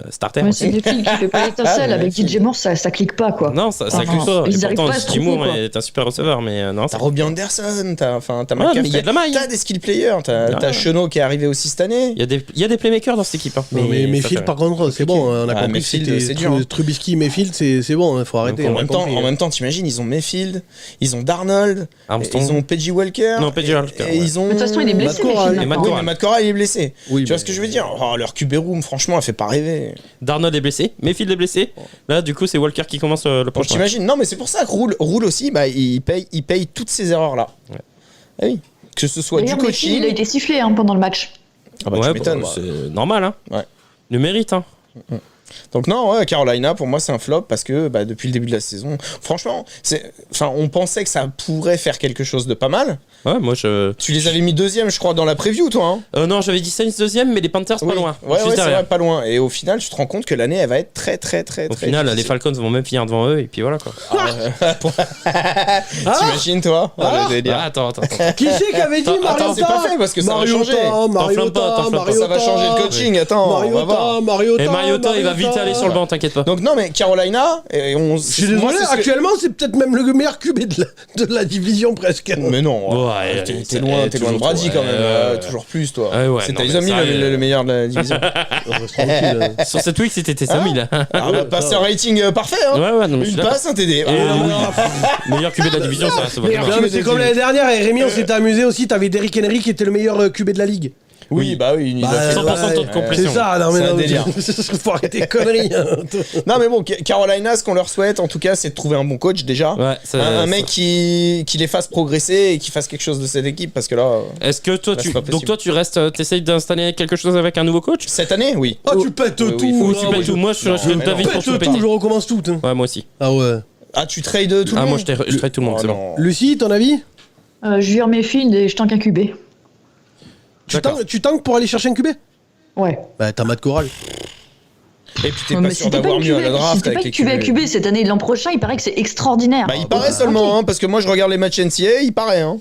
starter. Ouais, c'est Mayfield qui fait pas l'étincelle. Avec DJ Moore, ça clique pas, quoi. Non, ça Ah, clique pas. ils Et arrivent pourtant, pas à se DJ Moore tromper, quoi. est un super receveur, mais non. T'as Robbie Anderson, t'as mais McCaffrey, il y a de la maille. t'as des skill players, t'as Chenot qui est arrivé aussi cette année. Il y a des playmakers dans cette équipe. Hein. Mais ça Mayfield, fait par contre, c'est bon, on a Ah, compris que Mayfield, c'était c'est dur, hein. Trubisky, Mayfield, c'est bon, il faut arrêter. Donc, on a compris. En même temps, t'imagines, ils ont Mayfield, ils ont Darnold, Armstrong. ils ont Peggy Walker. Non, Peggy Walker, Et ouais. ils ont. Mais de toute façon, il est blessé, Matt Corral. Mayfield, Et Matt maintenant. Oui, Corral. mais Matt Corral, il est blessé. Oui, Tu vois mais- ce que je veux dire? Oh, leur QB room, franchement, elle fait pas rêver. Darnold est blessé, Mayfield est blessé. Là, du coup, c'est Walker qui commence le Donc prochain. t'imagines? Non, mais c'est pour ça que Roule aussi, bah, il paye toutes ces erreurs-là. Ouais. Ah oui. Que ce soit du D'ailleurs, Mayfield, il a coaching. été sifflé pendant le match. Ah bah, Ouais, tu m'étonnes. c'est normal. Hein. Ouais. Le mérite. Hein. Donc non, ouais, Carolina, pour moi, c'est un flop parce que bah, depuis le début de la saison, franchement, on pensait que ça pourrait faire quelque chose de pas mal. Ouais, moi je. Tu les avais mis deuxième, je crois, dans la preview, toi. Hein. Non, j'avais dit Saints deuxième, mais les Panthers Oui. pas loin. Ouais, Juste ouais, c'est derrière. vrai, pas loin. Et au final, tu te rends compte que l'année, elle va être très, très, très, Au très final, les difficile. Falcons vont même finir devant eux, et puis voilà quoi. T'imagines, toi? le délire. Ah, attends. Qui c'est qui avait dit Attends, Mariota? c'est pas fait parce que ça va changer. T'enflamme pas, Ça va changer le coaching, attends, on va voir. Mariota, Et Mariota, il va vite aller sur le banc, t'inquiète pas. Donc non, mais Carolina, Je suis désolé, actuellement, c'est peut-être même le meilleur QB de la division presque. Mais non, Ouais, t'es loin de Brady quand même, toujours plus toi. Ouais, C'est non, Tyson mais Hill ça, le meilleur de la division. Tranquille. Sur cette week, c'était Taysom Hill. Ah, bah, passe un rating parfait, hein. Ouais, non, mais je suis Une d'accord. passe, un TD. Et meilleur QB de la division, ça va. Meilleur Non, mais c'est comme l'année dernière, et Rémi, on s'était amusé aussi. T'avais Derrick Henry qui était le meilleur QB de la ligue. Oui, bah oui, il a fait 100% de taux de complétion. C'est ça, non mais C'est un non, délire. faut arrêter les conneries. Hein. Non mais bon, Carolina, ce qu'on leur souhaite en tout cas, c'est de trouver un bon coach déjà. Ouais, ça- un ça- mec qui les fasse progresser et qui fasse quelque chose de cette équipe parce que là, Est-ce que toi, Là, c'est pas possible. donc toi, tu restes, t'essayes d'installer quelque chose avec un nouveau coach? cette année, oui. Oh, tu pètes Oui, tout. oui, Ou là, tu moi, pètes tout? Moi, je Non, donne mais ta non. vie je pour pète tout péter. tout, je recommence tout. Hein. Ouais, moi aussi. Ah ouais. Ah, tu trades tout le Ah, monde. moi, je trade tout le monde, Oh, c'est bon. non. Lucie, ton avis? Je vire Mayfield et je tank un QB. D'accord. Tu tankes pour aller chercher un QB? Ouais. Bah, t'as Matt Corral. Et puis t'es Ouais, pas mais sûr c'était d'avoir une mieux à la QB. draft C'était avec pas les une QB à QB cette année. L'an prochain, il paraît que c'est extraordinaire. Bah, il paraît seulement, hein, parce que moi je regarde les matchs NCAA, il paraît, hein.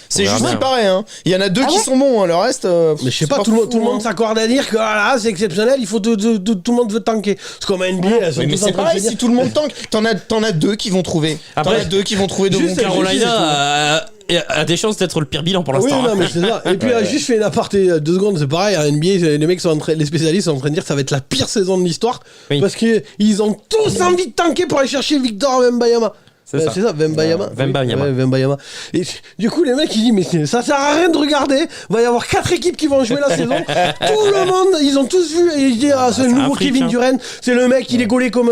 C'est On verra juste bien. qu'il paraît, hein. Il y en a deux Ah qui ouais sont bons, hein. Le reste. Mais je sais c'est pas, tout le fou, monde hein. s'accorde à dire que ah, là, c'est exceptionnel, il faut tout le monde veut tanker. C'est comme un NBA, là, Oui, mais c'est pareil, si tout le monde tank, t'en as deux qui vont trouver. T'en Après, as deux qui vont trouver de bons juste, Carolina. Carolina a des chances d'être le pire bilan pour Oui, l'instant. non, hein. mais c'est ça. Et puis, juste fait une aparté 2 secondes, c'est pareil, à NBA, les mecs les spécialistes sont en train de dire que ça va être la pire saison de l'histoire. Oui. Parce qu'ils ont tous envie de tanker pour aller chercher Victor Wembanyama. C'est ça. C'est ça, Wembanyama. Wembanyama. Ouais, Wembanyama. Et du coup, les mecs, ils disent, mais ça sert à rien de regarder. Va y avoir 4 équipes qui vont jouer la saison. Tout le monde, ils ont tous vu. Et ils disent, ah, c'est le c'est nouveau un freak, Kevin hein. Durant. C'est le mec, il est gaulé comme.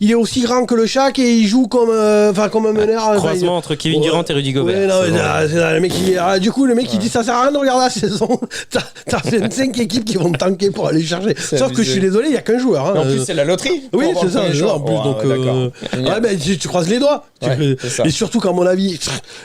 Il est aussi grand que le Shaq et il joue comme un meneur. Enfin, Croisement entre Kevin Durant et Rudy Gobert. Ouais, non, C'est mais bon. c'est ça, le mec, du coup, le mec, il dit, ça sert à rien de regarder la saison. T'as 25 équipes qui vont tanker pour aller chercher. Sauf abusé. que je suis désolé, il y a qu'un joueur. Hein. Mais en plus, c'est la loterie. Oui, pour avoir c'est ça, le premier le joueur, choix. en plus. Oh, Donc, d'accord. Génial. ouais, mais tu croises les doigts. Ouais, c'est ça. Et surtout qu'à mon avis,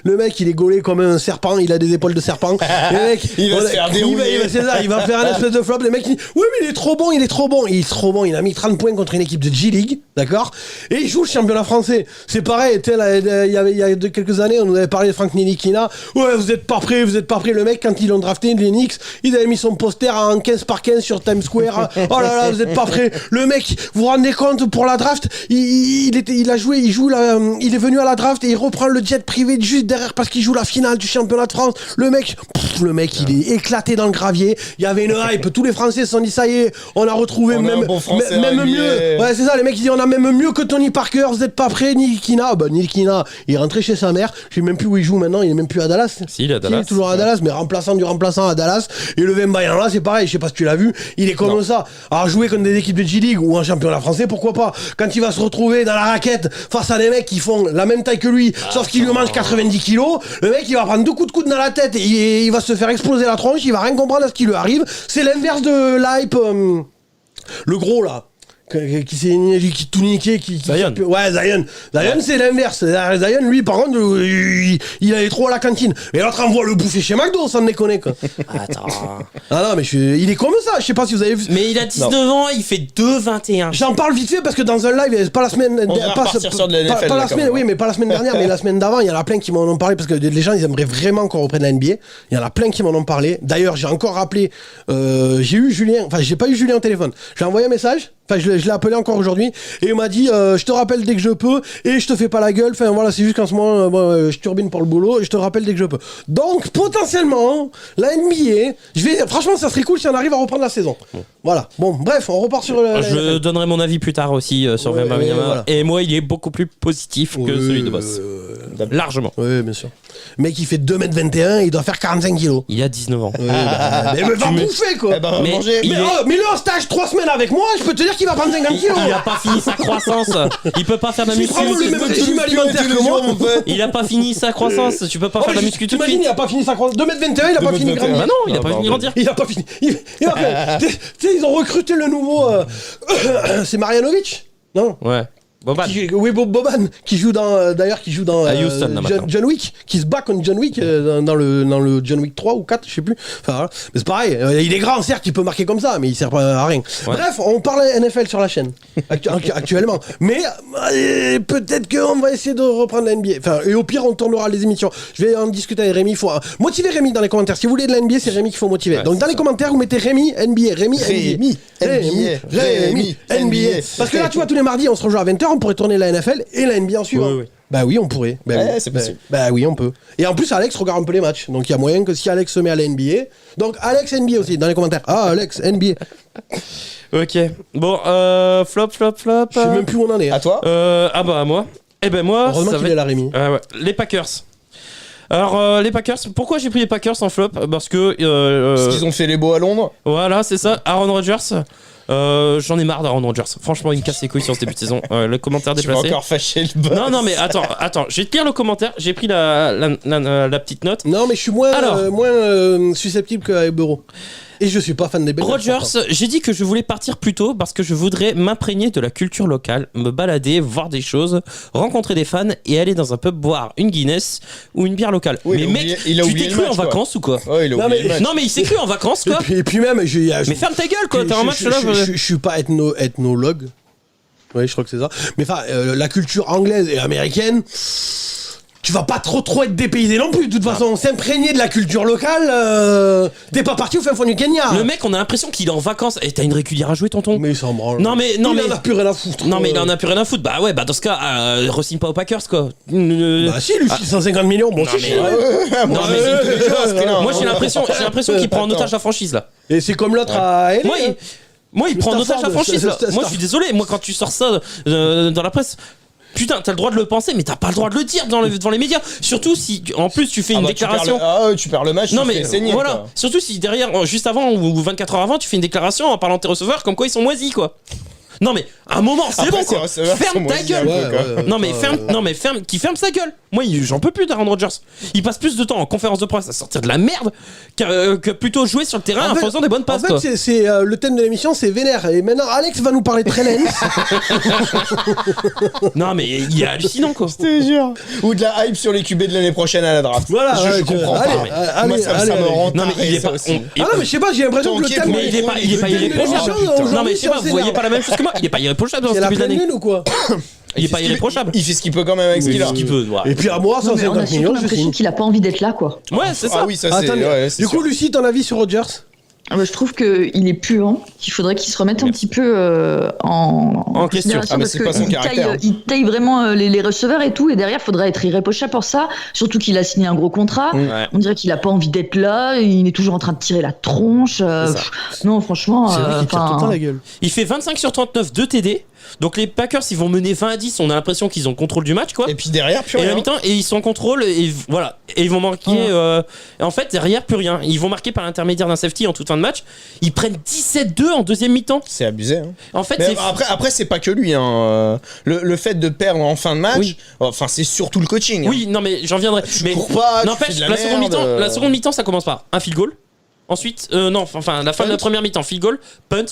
le mec il est gaulé comme un serpent, il a des épaules de serpent. Le mec, Il va se faire dérouiller. c'est ça, il va faire un espèce de flop. Le mec il dit oui mais il est trop bon. Il est trop bon, il a mis 30 points contre une équipe de G-League, d'accord. Et il joue le championnat français. C'est pareil, il y a quelques années on nous avait parlé de Frank Ntilikina. Ouais vous êtes pas prêts. Le mec quand ils l'ont drafté, les Knicks, il avait mis son poster en 15 par 15 sur Times Square. Oh là là, vous êtes pas prêts. Le mec, vous vous rendez compte, pour la draft, il est venu à la draft et il reprend le jet privé juste derrière parce qu'il joue la finale du championnat de France. Le mec, il est éclaté dans le gravier. Il y avait une hype. Tous les Français se sont dit ça y est, on a retrouvé même mieux. Ouais, c'est ça. Les mecs ils disent on a même mieux que Tony Parker. Vous êtes pas prêts, Ntilikina. Bah Ntilikina, il est rentré chez sa mère. Je sais même plus où il joue maintenant. Il est même plus à Dallas. Si, il est à Dallas. Il est toujours à Dallas, mais remplaçant à Dallas. Et le Wembanyama, c'est pareil. Je sais pas si tu l'as vu. Il est comme ça. Alors jouer contre des équipes de G-League ou un championnat français, pourquoi pas. Quand il va se retrouver dans la raquette face à des mecs qui font la même taille que lui, sauf qu'il lui mange 90 kilos, le mec il va prendre 2 coups de coude dans la tête et il va se faire exploser la tronche, il va rien comprendre à ce qui lui arrive. C'est l'inverse de l'hype, le gros là. Qui tout niqué, Zion. Ouais, Zion, c'est l'inverse. Zion, lui, par contre, il allait trop à la cantine. Mais l'autre envoie le bouffer chez McDo, sans me déconner, quoi. Attends. Ah non, mais il est comme ça, je sais pas si vous avez vu. Mais il a 19 ans, il fait 2,21. J'en parle vite fait parce que dans un live, pas la semaine. On va repartir sur de la NFL, pas la semaine, oui, mais pas la semaine dernière, mais la semaine d'avant, il y en a plein qui m'en ont parlé parce que les gens, ils aimeraient vraiment qu'on reprenne la NBA. Il y en a plein qui m'en ont parlé. D'ailleurs, j'ai encore rappelé, j'ai eu Julien, enfin, j'ai pas eu Julien au téléphone. J'ai envoyé un message. Enfin, je l'ai appelé encore aujourd'hui et il m'a dit je te rappelle dès que je peux et je te fais pas la gueule. Enfin voilà, c'est juste qu'en ce moment je turbine pour le boulot et je te rappelle dès que je peux. Donc potentiellement la NBA, franchement ça serait cool si on arrive à reprendre la saison. Voilà. Bon, bref, on repart sur Je donnerai mon avis plus tard aussi sur Wembanyama. Voilà. Et moi, il est beaucoup plus positif que celui de Boss. Largement. Oui, bien sûr. Le mec, il fait 2m21, il doit faire 45 kilos. Il a 19 ans. Mais va bouffer, quoi. Mais le en stage 3 semaines avec moi, je peux te dire qu'il va prendre 50 kilos. Il a pas fini sa croissance. Il peut pas faire de la muscu. Il prend le même régime alimentaire que moi. Il a pas fini sa croissance. Tu peux pas faire de la muscu tout de suite. Il a pas fini sa croissance. 2m21, il a pas fini de grandir. Bah non, il a pas fini de grandir. Il a pas fini. Tu sais, ils ont recruté le nouveau. C'est Marjanovic? Non. Ouais. Boban. Boban, qui joue dans Houston, John Wick, qui se bat contre John Wick dans le John Wick 3 ou 4, je sais plus. Enfin, voilà. Mais c'est pareil, il est grand, certes, il peut marquer comme ça, mais il sert pas à rien. Ouais. Bref, on parle NFL sur la chaîne, actuellement. Mais peut-être qu'on va essayer de reprendre la NBA. Enfin, et au pire, on tournera les émissions. Je vais en discuter avec Rémi. Il faut motiver Rémi dans les commentaires. Si vous voulez de la NBA, c'est Rémi qu'il faut motiver. Ouais, donc dans les commentaires, vous mettez Rémi NBA. Rémi NBA. Parce que là, tu vois, tous les mardis, on se rejoint à 20h. On pourrait tourner la NFL et la NBA en suivant. Oui. Bah oui, on pourrait. C'est possible. Bah oui, on peut. Et en plus, Alex regarde un peu les matchs. Donc il y a moyen que si Alex se met à la NBA. Donc Alex NBA aussi, dans les commentaires. Ah, Alex NBA. Ok. Bon, flop. Je sais même plus où on en est. À toi à moi. Eh ben moi. Heureusement qu'il est là, Rémi. Ouais. Les Packers. Alors, les Packers, pourquoi j'ai pris les Packers en flop ? Parce qu'ils ont fait les beaux à Londres. Voilà, c'est ça. Aaron Rodgers. J'en ai marre d'Aaron Rodgers. Franchement, il me casse les couilles sur ce début de saison. Le commentaire déplacé. Tu vas encore fâcher le boss. Non, mais attends. Je vais te lire le commentaire. J'ai pris la petite note. Non, mais je suis moins susceptible qu'avec Bureau. Et je suis pas fan des Bengals. Rodgers, j'ai dit que je voulais partir plus tôt parce que je voudrais m'imprégner de la culture locale, me balader, voir des choses, rencontrer des fans et aller dans un pub boire une Guinness ou une bière locale. Oui, mais mec, tu t'es cru en vacances ou quoi ? Non mais il s'est cru en vacances quoi. Et puis même, mais ferme ta gueule quoi, t'as un match là. Je suis pas ethnologue. Oui, je crois que c'est ça. Mais enfin, la culture anglaise et américaine. Tu vas pas trop être dépaysé non plus, de toute façon. S'imprégner de la culture locale, t'es pas parti au fin fond du Kenya. Le mec, on a l'impression qu'il est en vacances. Et t'as une régulière à jouer, tonton. Mais il s'en branle. Non, mais. Il en a plus rien à foutre. Non, mais il en a plus rien à foutre. Bah ouais, dans ce cas, re-signe pas aux Packers, quoi. Bah si, lui, 150 millions, bon, c'est moi, j'ai l'impression qu'il prend en otage la franchise, là. Et c'est comme l'autre à LA. Moi, il prend en otage la franchise, là. Moi, je suis désolé. Moi, quand tu sors ça dans la presse. Putain, t'as le droit de le penser, mais t'as pas le droit de le dire devant les médias. Surtout si, en plus, tu fais une déclaration. Tu perds le match, tu fais saigner. Voilà. Quoi. Surtout si derrière, juste avant ou 24 heures avant, tu fais une déclaration en parlant de tes receveurs, comme quoi ils sont moisis, quoi. Non mais à un moment, c'est Après, bon ces quoi. receveurs Ferme sont ta maudits, gueule. un peu, quoi. Qui ferme sa gueule. Moi, j'en peux plus d'Aaron Rodgers. Il passe plus de temps en conférence de presse à sortir de la merde que plutôt jouer sur le terrain en faisant des bonnes passes. En fait, c'est le thème de l'émission, c'est vénère. Et maintenant, Alex va nous parler de Trey Lance. Non mais il est hallucinant quoi. Je te jure. Ou de la hype sur les QB de l'année prochaine à la draft. Voilà, je comprends pas. allez, Moi, ça allez, me rend Non mais il taré, est ça pas. aussi. Ah non, mais je sais pas, j'ai l'impression que le Tanké thème. pour Mais il est pas le thème de irréprochable. l'émission, Non mais je sais pas, aujourd'hui, vous voyez pas la même chose que moi. Il est pas irréprochable dans c'est ce la début pleine d'année. lune ou quoi? Il est pas irréprochable. Il fait ce qu'il peut quand même avec ce qu'il a. Ce qu'il peut. Ouais. Et puis à moi, Non, mais on a 150 surtout millions, je l'impression signe. qu'il a pas envie d'être là, quoi. Ouais, c'est ça. Ah oui, ça c'est. Attends, ouais, c'est du coup, sûr. Lucie, ton avis sur Rodgers? Je trouve qu'il est puant, qu'il faudrait qu'il se remette un petit peu en question. considération Ah, mais parce c'est pas son qu'il caractère, hein. il taille vraiment les receveurs et tout, et derrière, il faudrait être irréprochable pour ça, surtout qu'il a signé un gros contrat. Ouais. On dirait qu'il a pas envie d'être là, il est toujours en train de tirer la tronche. Non, franchement. C'est vrai qu'il tire tout le temps la gueule. Il fait 25 sur 39, 2 TD. Donc les Packers, ils vont mener 20-10. On a l'impression qu'ils ont le contrôle du match, quoi. Et puis derrière, plus Et à la rien. mi-temps, et ils sont en contrôle, et voilà. Et ils vont marquer. En fait, derrière, plus rien. Ils vont marquer par l'intermédiaire d'un safety en toute fin de match. Ils prennent 17-2 en deuxième mi-temps. C'est abusé. Hein. En fait, Mais c'est. après, c'est pas que lui. Hein. Le fait de perdre en fin de match, Oui. enfin, c'est surtout le coaching. Hein. Oui, non, mais j'en viendrai. Tu Mais cours pas, tu n'empêche, fais de la la seconde merde, mi-temps, la seconde mi-temps, ça commence par un field goal. Ensuite, enfin, la fin de la première mi-temps, field goal, punt,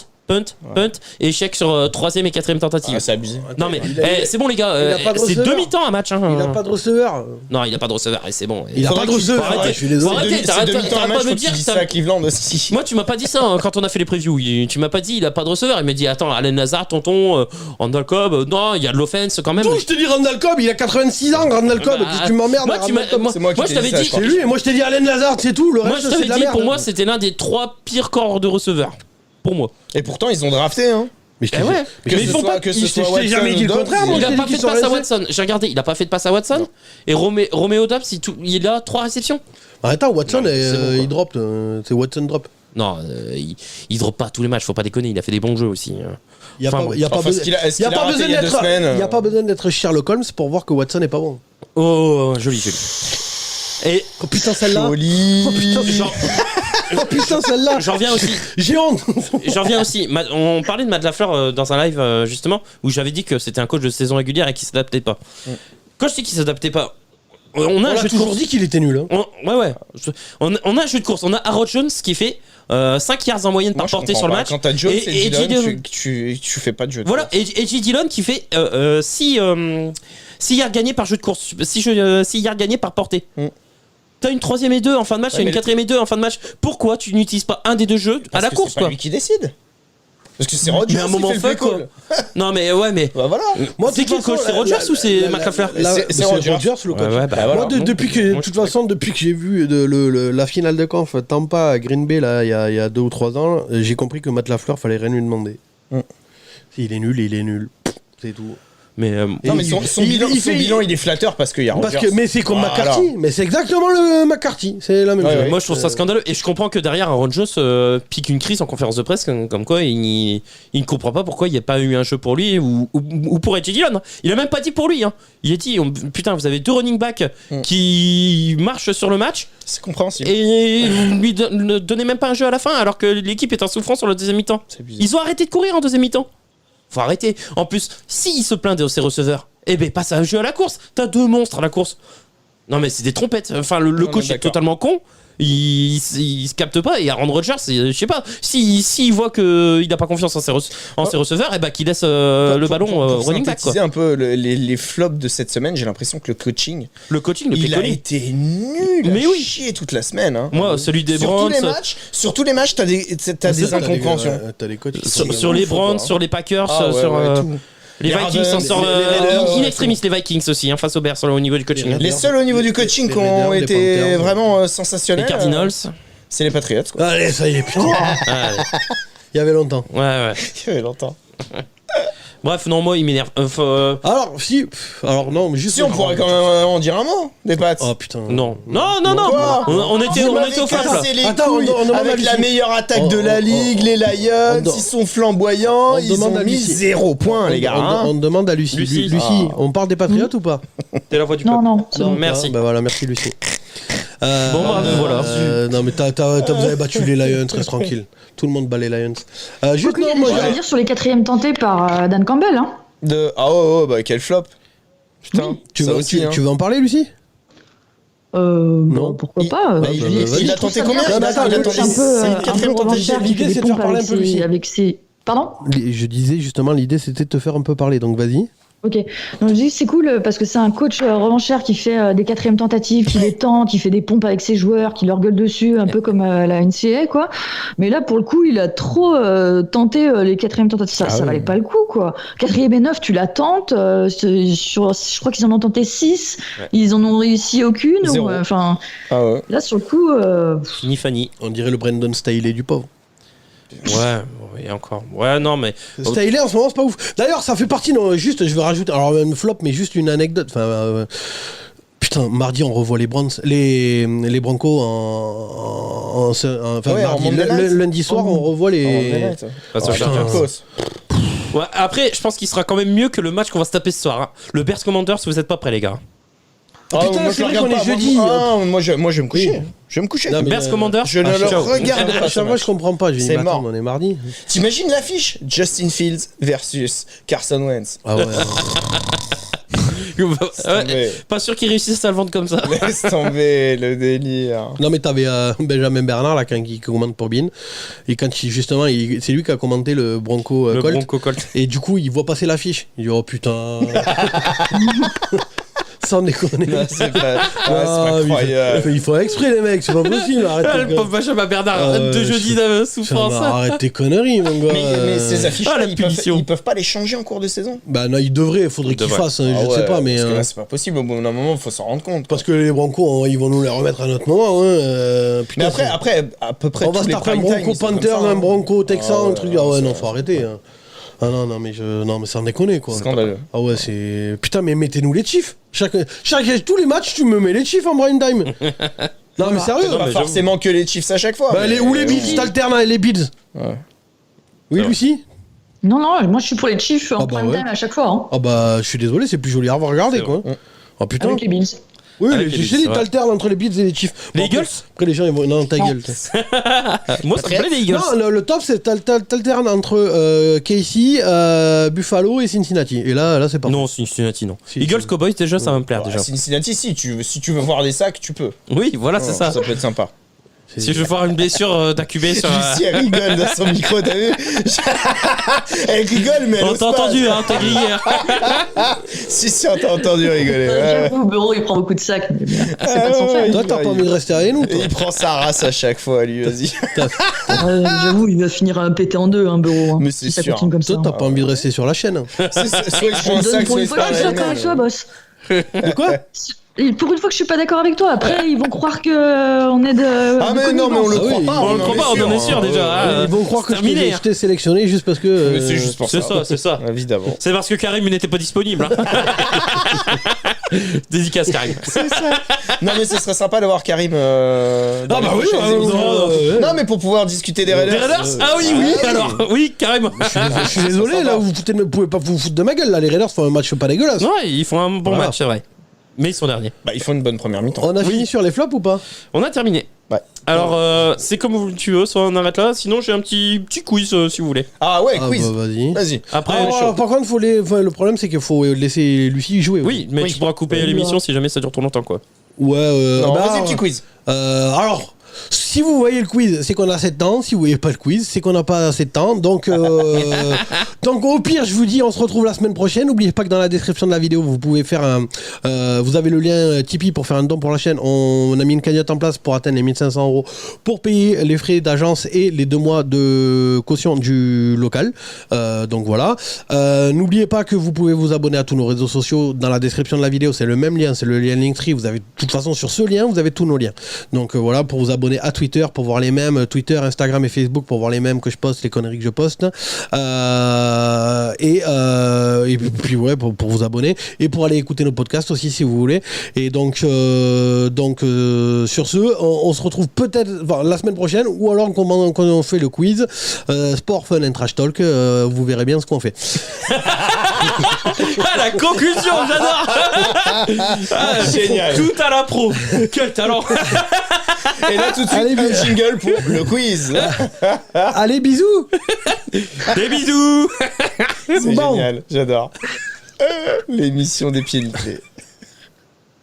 et échec sur troisième et quatrième tentative. Ah, c'est abusé. Non mais Il a- c'est bon les gars, il a pas de c'est receveur. deux mi-temps un match. Hein. Il a pas de receveur. Non, il a pas de receveur et c'est bon. Il a Faudrait pas de qu'il- receveur. arrêter. Je suis désolé. Arrêtez, C'est t'arrêtes- demi-temps t'arrêtes un pas match, de me faut dire qu'il dise ça. ça à Cleveland aussi. Moi tu m'as pas dit ça hein, quand on a fait les previews. Tu m'as pas dit il a pas de receveur. Il m'a dit attends Allen Lazard, tonton, Randall Cobb, non il y a de l'offense quand même. D'où je te dis Randall Cobb, il a 86 ans, Randall Cobb. Bah, Qu'est-ce que tu m'emmerdes? moi, tu Randall m'as- Cobb, moi, c'est moi qui moi, t'ai je t'avais dit ça, dit. je crois. c'est lui, et moi je t'ai dit Allen Lazard, c'est tout. Le Moi reste, je c'est t'avais de la dit merde. pour moi c'était l'un des 3 pires corps de receveurs. Pour moi. Et pourtant, ils ont drafté. Hein. Mais je t'ai Eh ouais. dit- Mais ils font pas. que ce je soit t'ai jamais Watson dit ou le contraire, Dobbs, moi. Il je a t'ai pas dit fait de qu'ils passe à sont Watson. J'ai regardé, il a pas fait de passe à Watson. Et Roméo Dobbs, il a 3 réceptions. Attends, Watson, Non, c'est bon, quoi. il drop. C'est Watson drop. Non, il drop pas tous les matchs, faut pas déconner, il a fait des bons jeux aussi. Il n'y a Enfin, pas, bon. il y a pas Enfin, besoin est-ce qu'il a il y a pas raté besoin il y a 2 d'être- semaines il y a pas besoin d'être Sherlock Holmes pour voir que Watson est pas bon. Oh, joli. Et Oh putain, celle-là. Joli. Oh putain, oh putain, celle-là. j'en reviens aussi. J'ai honte. On parlait de Matt LaFleur dans un live justement où j'avais dit que c'était un coach de saison régulière et qu'il s'adaptait pas. Quand je dis qu'il s'adaptait pas, on a On un a jeu de toujours course. dit qu'il était nul. Hein. Ouais. On a un jeu de course. On a Aaron Jones qui fait 5 yards en moyenne Moi, par je portée comprends sur le pas. match. Quand t'as Jones Et- et et Dillon, Dillon. tu fais pas de jeu. de Voilà, course. et J. Dillon qui fait 6 yards gagnés par jeu de course, 6 yards gagnés par portée. T'as une 3ème et 2 en fin de match, Ouais, t'as une mais 4ème et 2 en fin de match. Pourquoi tu n'utilises pas un des deux jeux à Parce la que course, c'est pas quoi? lui qui décide. Parce que c'est Rodgers Mais à un qui moment fait le fuck, play quoi. call. Non, mais ouais, mais. Bah voilà. Moi, de C'est toute qui le façon, coach? C'est Rodgers ou c'est Matt LaFleur? C'est Rodgers. le coach. Ouais, bah, Moi, voilà. depuis que, Moi, de toute façon, depuis que j'ai vu la finale de conf Tampa à Green Bay, là, il y a 2 ou 3 ans, j'ai compris que Matt LaFleur, fallait rien lui demander. Il est nul, il est nul. C'est tout. Mais Non, mais son bilan, il est flatteur parce qu'il y a Rodgers. Mais c'est comme Voilà. McCarthy. Mais c'est exactement le McCarthy. C'est la même Ouais, chose. ouais. moi je trouve ça scandaleux et je comprends que derrière Aaron Jones pique une crise en conférence de presse comme quoi il ne comprend pas pourquoi il n'y a pas eu un jeu pour lui ou pour J. Dillon. Il a même pas dit pour lui. Hein. Il a dit putain vous avez 2 running backs qui marchent sur le match C'est compréhensible. et vous lui ne donnez même pas un jeu à la fin alors que l'équipe est en souffrance sur le deuxième mi-temps. C'est abusé. Ils ont arrêté de courir en deuxième mi-temps. Faut arrêter. En plus, s'il se plaint de ses receveurs, eh ben passe à un jeu à la course. T'as 2 monstres à la course. Non mais c'est des trompettes. Enfin le Non, coach mais est d'accord. totalement con. Il se capte pas et Aaron Rodgers, je sais pas. S'il voit qu'il n'a pas confiance en ses receveurs, et bah qu'il laisse le ballon Pour running back. synthétiser Quoi. un peu les flops de cette semaine, j'ai l'impression que le coaching, Le coaching, le il a play-calling. été nul Mais à oui. chier toute la semaine. Hein. Moi, celui des sur Browns. tous les matchs, t'as des incompréhensions. T'as les coachs qui sont- Sur les Faut Browns, voir. sur les Packers, Ah, ouais, sur ouais, tout. les Les Vikings, Ravens, sur les Raiders, in ouais, extremis, les Vikings aussi, hein, face aux Bears au niveau du coaching. Les seuls au niveau du coaching les qui ont Raiders, les été Panthers, vraiment Les sensationnels, Cardinals. c'est les Patriots. Quoi. Allez, ça y est, putain. Ah, Il y avait longtemps. ouais. Il y avait longtemps. Bref, non, moi, il m'énerve. Alors, si. Alors, non, mais juste. Si, on pourrait quand même en dire un mot des Pats. Oh putain. Non. Non. Quoi On était Vous au m'avez flop là. cassé les Attends, couilles on demande à avec la Lucie. meilleure attaque de la ligue, les Lions, on- ils sont flamboyants, on ils demande ont à mis Lucie. 0 points, les gars. hein. On demande à Lucie. Lucie. Lucie, on parle des Patriotes ou pas? T'es la voix du Non, peuple. non, c'est bon. Merci. Bah voilà, merci Lucie. voilà. Non, mais vous avez battu les Lions, reste tranquille. Tout le monde bat les Lions. Juste, non, moi, je veux dire sur les 4e tentés par Dan Campbell. Hein. Bah quel flop. Putain, tu veux en parler, Lucie? Non, pourquoi pas. Il a tenté combien? C'est une 4e tentative. L'idée, c'est de faire parler un peu Lucie. Avec ses... Pardon? Je disais justement, l'idée, c'était de te faire un peu parler, donc vas-y. Ok, donc je dis c'est cool parce que c'est un coach revanchard qui fait des 4e tentatives, qui les tente, qui fait des pompes avec ses joueurs, qui leur gueule dessus, un peu comme la NCAA, quoi. Mais là, pour le coup, il a trop tenté les 4e tentatives. Ça valait pas le coup, quoi. 4e et 9, tu la tentes. Je crois qu'ils en ont tenté 6. Ouais. Ils en ont réussi aucune. Là, sur le coup... Ni Fanny. On dirait le Brandon Staley du pauvre. Ouais, et encore. Ouais, non, mais. Staley en ce moment, c'est pas ouf. D'ailleurs, ça fait partie, non, juste, je vais rajouter, alors même flop, mais juste une anecdote. Enfin, putain, mardi, on revoit les Broncos lundi soir, on revoit les. Ouais, après, je pense qu'il sera quand même mieux que le match qu'on va se taper ce soir. Hein. Le Bears Commanders, si vous êtes pas prêts, les gars. Putain, c'est vrai qu'on est jeudi. Moi, je vais me coucher. Je vais me coucher. Bears Commanders, je ne le regarde pas. Moi, je comprends pas. C'est mort. On est mardi. T'imagines l'affiche? Justin Fields versus Carson Wentz. Ah ouais. Pas sûr qu'ils réussissent à le vendre comme ça. Laisse tomber le délire. Non, mais t'avais Benjamin Bernard là, qui commande pour Bean. Et quand justement, c'est lui qui a commenté le Bronco Colt. Et du coup, il voit passer l'affiche. Il dit oh putain. Sans déconner. C'est pas incroyable. Il faut exprès, les mecs, c'est pas possible. Le pauvre Benjamin Bernard, de jeudi de souffrance. Arrête tes conneries, mon gars. Mais ces affiches-là, ils peuvent pas les changer en cours de saison. Bah non, ils devraient, il faudrait qu'ils fassent, je sais pas, mais. Parce que là, c'est pas possible, au bout d'un moment, il faut s'en rendre compte. Parce que les Broncos, ils vont nous les remettre à notre moment. Mais après, à peu près. On va se taper un Bronco Panther, un Bronco Texan, un truc. Ah ouais, non, faut arrêter. Ah non, mais sans déconner, quoi. Scandaleux. Ah ouais, c'est. Putain, mais mettez-nous les Chiefs. Tous les matchs, tu me mets les Chiefs en prime time. Non, mais sérieux. Pas forcément que les Chiefs à chaque fois. Ou les Bills, t'alternes les Bills. Ouais. Oui, Lucie? Non, moi je suis pour les Chiefs en prime time à chaque fois. Hein. Ah bah, je suis désolé, c'est plus joli à regarder, quoi. Oh putain. Avec les Bills. Oui, je sais, t'alternes entre les Bills et les Chiefs. Les Eagles? Après, les gens, ils vont. Non, ta gueule. Moi, ça me plaît, les Eagles. Non, le top, c'est t'alternes entre KC, Buffalo et Cincinnati. Et là, c'est pas. Non, Cincinnati, non. Eagles, Cowboys, déjà, ça va me plaire, déjà. Cincinnati, si tu veux voir des sacs, tu peux. Oui, voilà, c'est ça. Ça peut être sympa. Si je veux voir une blessure d'AQB sur. Lucie, elle rigole dans son micro, t'as vu? Elle rigole, mais elle on t'a entendu, hein, t'es grillé. Si, on t'a entendu rigoler. Au bureau, il prend beaucoup de sacs. Toi, t'as pas envie de rester avec nous. Il prend sa race à chaque fois, lui, vas-y. J'avoue, il va finir pété en deux, un bureau. Mais c'est sûr. Comme toi, t'as pas envie de rester sur la chaîne. Soit je prends un sac, pour une fois, je suis d'accord avec toi, boss. De quoi? Et pour une fois que je suis pas d'accord avec toi, après ils vont croire que on est de. Ah mais non, mais on le croit pas. On le croit pas, on en est sûr déjà. Ils vont croire que je t'ai sélectionné juste parce que. C'est juste pour ça. C'est ça. Évidemment. C'est parce que Karim n'était pas disponible. Dédicace Karim. C'est ça. Non mais ce serait sympa d'avoir Karim. Ah bah oui. Non mais pour pouvoir discuter des Raiders. Des Raiders. Ah oui. Alors oui, Karim. Je suis désolé là, vous pouvez pas vous foutre de ma gueule là. Les Raiders font un match pas dégueulasse. Ouais, ils font un bon match, c'est vrai. Mais ils sont derniers. Bah, ils font une bonne première mi-temps. On a fini sur les flops ou pas? On a terminé. Ouais. Alors, c'est comme tu veux, soit on arrête là, sinon j'ai un petit quiz si vous voulez. Ah ouais, quiz. Bah, vas-y. Après, par contre, le problème c'est qu'il faut laisser Lucie jouer. Oui, mais tu pourras couper l'émission si jamais ça dure trop longtemps, quoi. Ouais, vas-y, petit quiz. Alors. Si vous voyez le quiz, c'est qu'on a assez de temps. Si vous voyez pas le quiz, c'est qu'on n'a pas assez de temps. Donc au pire, je vous dis, on se retrouve la semaine prochaine. N'oubliez pas que dans la description de la vidéo, vous pouvez faire vous avez le lien Tipeee pour faire un don pour la chaîne. On a mis une cagnotte en place pour atteindre les 1500 € pour payer les frais d'agence et les 2 mois de caution du local. Donc voilà. N'oubliez pas que vous pouvez vous abonner à tous nos réseaux sociaux. Dans la description de la vidéo, c'est le même lien, c'est le lien Linktree. Vous avez de toute façon sur ce lien, vous avez tous nos liens. Donc voilà, pour vous abonner à Twitter, Twitter pour voir les mêmes, Twitter, Instagram et Facebook pour voir les mêmes que je poste, les conneries que je poste. Et puis ouais, pour vous abonner et pour aller écouter nos podcasts aussi si vous voulez. Et donc sur ce, on se retrouve peut-être la semaine prochaine ou alors quand on fait le quiz Sport, Fun and Trash Talk. Vous verrez bien ce qu'on fait. La conclusion, j'adore. Génial. Tout à la pro. Quel talent. Et là tout de suite un jingle pour le quiz. Allez, bisous. Des bisous. C'est génial, j'adore. L'émission des pieds nickelés.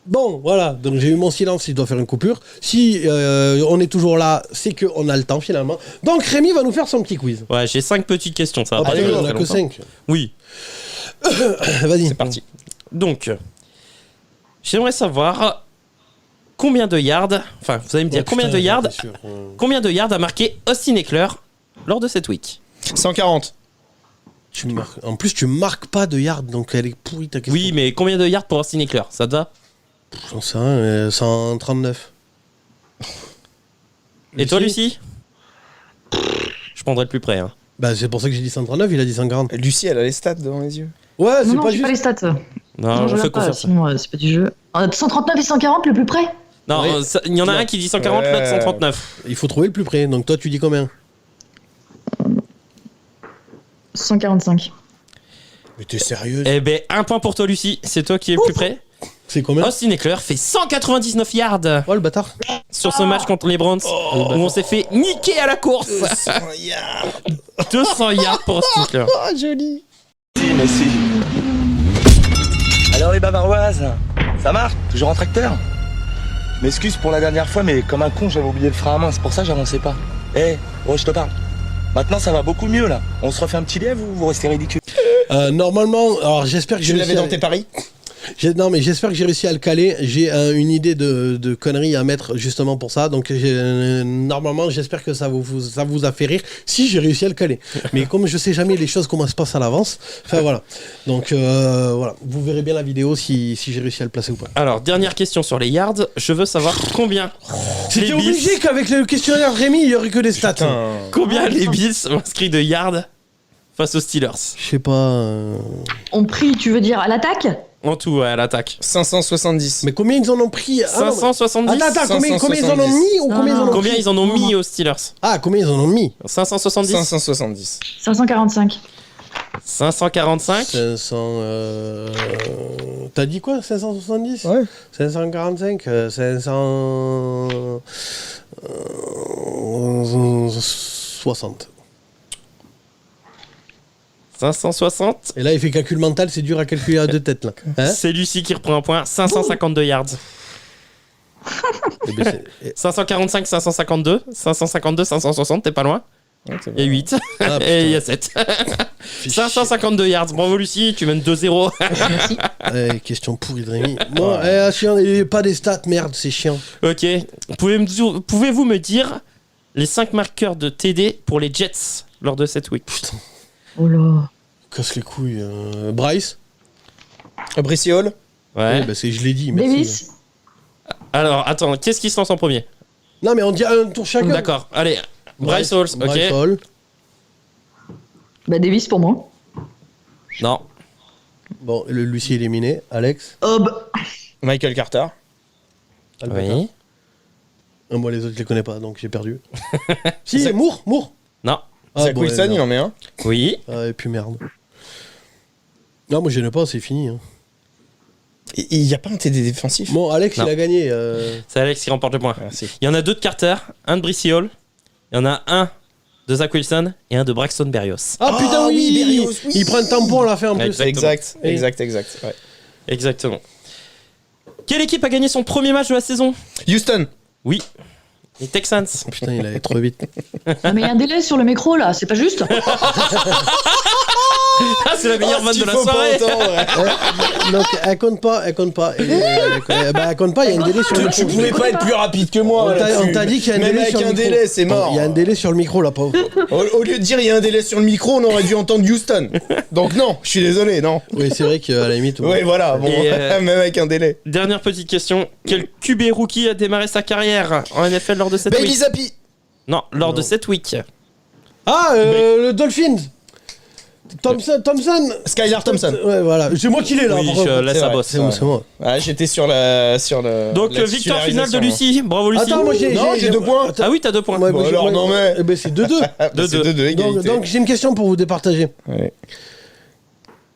Bon, voilà, donc j'ai eu mon silence, il doit faire une coupure. Si on est toujours là, c'est qu'on a le temps finalement. Donc Rémi va nous faire son petit quiz. Ouais, j'ai 5 petites questions, ça va pas Allez, durer on a très que longtemps. 5. Oui. Vas-y. C'est parti. Donc, j'aimerais savoir combien de yards, enfin, vous allez me dire combien de yards a marqué Austin Ekeler lors de cette week. 140. En plus, tu marques pas de yards, donc elle est pourrie ta question. Oui, mais combien de yards pour Austin Ekeler? Ça te va? J'en sais rien, 139. Et toi, Lucie? Je prendrai le plus près. Hein. Bah, c'est pour ça que j'ai dit 139, il a dit 140. Lucie, elle a les stats devant les yeux. Ouais, c'est Non, pas j'ai juste. pas les stats. Non, je on fait regarde pas, confiance. sinon c'est pas du jeu. 139 et 140 le plus près. Non, Ouais. il y en a un qui dit 140, l'autre 139. Il faut trouver le plus près, donc toi tu dis combien? 145. Mais t'es sérieux? Eh ben, un point pour toi, Lucie. C'est toi qui es le plus près. C'est combien? Austin Ekeler fait 199 yards Oh le bâtard. sur ce match contre les Browns où on s'est fait niquer à la course. 200 yards pour Austin Ekeler. Oh, joli. Merci. Alors les bavaroises, ça marche? Toujours en tracteur? Je m'excuse pour la dernière fois, mais comme un con, j'avais oublié le frein à main, c'est pour ça que j'avançais pas. Je te parle. Maintenant, ça va beaucoup mieux, là. On se refait un petit lièvre ou vous restez ridicule? Normalement, alors j'espère que Tu l'avais dans tes paris? Non, mais j'espère que j'ai réussi à le caler. J'ai une idée de conneries à mettre justement pour ça. Donc, normalement, j'espère que ça vous a fait rire si j'ai réussi à le caler. Mais comme je sais jamais les choses comment se passent à l'avance, enfin voilà. Donc, voilà. Vous verrez bien la vidéo si j'ai réussi à le placer ou pas. Alors, dernière question sur les yards. Je veux savoir combien. C'était les Bills- obligé qu'avec le questionnaire Rémi, il y aurait que des stats. Putain. Combien les Bills ont inscrit de yards face aux Steelers? Je sais pas. On prie, tu veux dire à l'attaque? En tout, ouais, à l'attaque. 570. Mais combien ils en ont pris? Ah, non, 570. Attends, combien ils en ont 570. mis ou Non, combien ils en ont non. Combien pris ils en ont mis aux Steelers? Ah, combien ils en ont mis? 570. 570. 545. 545. 500. T'as dit quoi? 570? Ouais. 545, 560. 560. Et là, il fait calcul mental, c'est dur à calculer à deux têtes là. Hein? C'est Lucie qui reprend un point. 552 yards. Eh ben, c'est- 545, 552. 552, 560, t'es pas loin. Il y a 8. Ah, Et il y a 7. 552 yards. Bravo Lucie, tu mènes 2-0. Merci. eh, question pourrie de Rémi. Bon, chiant, il n'y a pas des stats, merde, c'est chiant. Ok. Pouvez-vous me dire les 5 marqueurs de TD pour les Jets lors de cette week? Putain, Oh là. casse les couilles. Bryce? Brissy Hall. Ouais. Eh ben, je l'ai dit, merci. Davis. Alors, attends, qu'est-ce qui se lance en premier? Non, mais on dit un tour chacun. D'accord, allez. Bryce Hall, ok. Bryce Hall. Bah Davis pour moi. Non. Bon, le Lucie éliminé. Alex? Hob. Michael Carter. Albert. Oui. Moi, les autres, je les connais pas, donc j'ai perdu. Si, Moore. Non. Ah, Zach bon, Wilson, non. il en met un. Oui. Ah, et puis merde. Non, moi, je n'ai pas, c'est fini. Hein. Il n'y a pas un TD défensif. Bon, Alex, Non. il a gagné. C'est Alex qui remporte le point. Merci. Il y en a 2 de Carter, un de Brissy Hall, il y en a un de Zach Wilson et un de Braxton Berrios. Ah, putain, oui, oui, Berrios, oui. Il prend un tampon, on l'a fait en plus. Exactement. Exact. Ouais. Exactement. Quelle équipe a gagné son premier match de la saison? Houston. Oui. Les Texans. Putain, il allait trop vite. Non, mais il y a un délai sur le micro là, c'est pas juste. Ah, c'est la meilleure vanne de la soirée. Donc elle compte pas. Elle compte pas, il y a un délai sur le micro. Tu pouvais pas être plus rapide que moi. On t'a dit qu'il y a un délai sur le micro. Même avec un délai, c'est mort. Il y a un délai sur le micro là, pauvre. Au lieu de dire il y a un délai sur le micro, on aurait dû entendre Houston. Donc non, je suis désolé, non. Oui, c'est vrai qu'à la limite. Oui, voilà, bon, même avec un délai. Dernière petite question. Quel QB rookie a démarré sa carrière en NFL lors de cette Bailey week? Zappi. Non, lors de cette week. Ah, le Dolphins. Thompson. Skylar Thompson. Ouais, voilà. C'est moi qui l'ai là. Oui, par je contre. laisse c'est à vrai, boss. C'est moi. Ah, j'étais sur le. Donc, la victoire finale de titularisation. Lucie. Bravo, Lucie. Attends, moi j'ai 2 points. Ah oui, t'as 2 points. Ouais, Bon, bah, alors, non, mais- Eh ben, c'est 2-2. C'est 2-2 égalité. Donc j'ai une question pour vous départager. Ouais.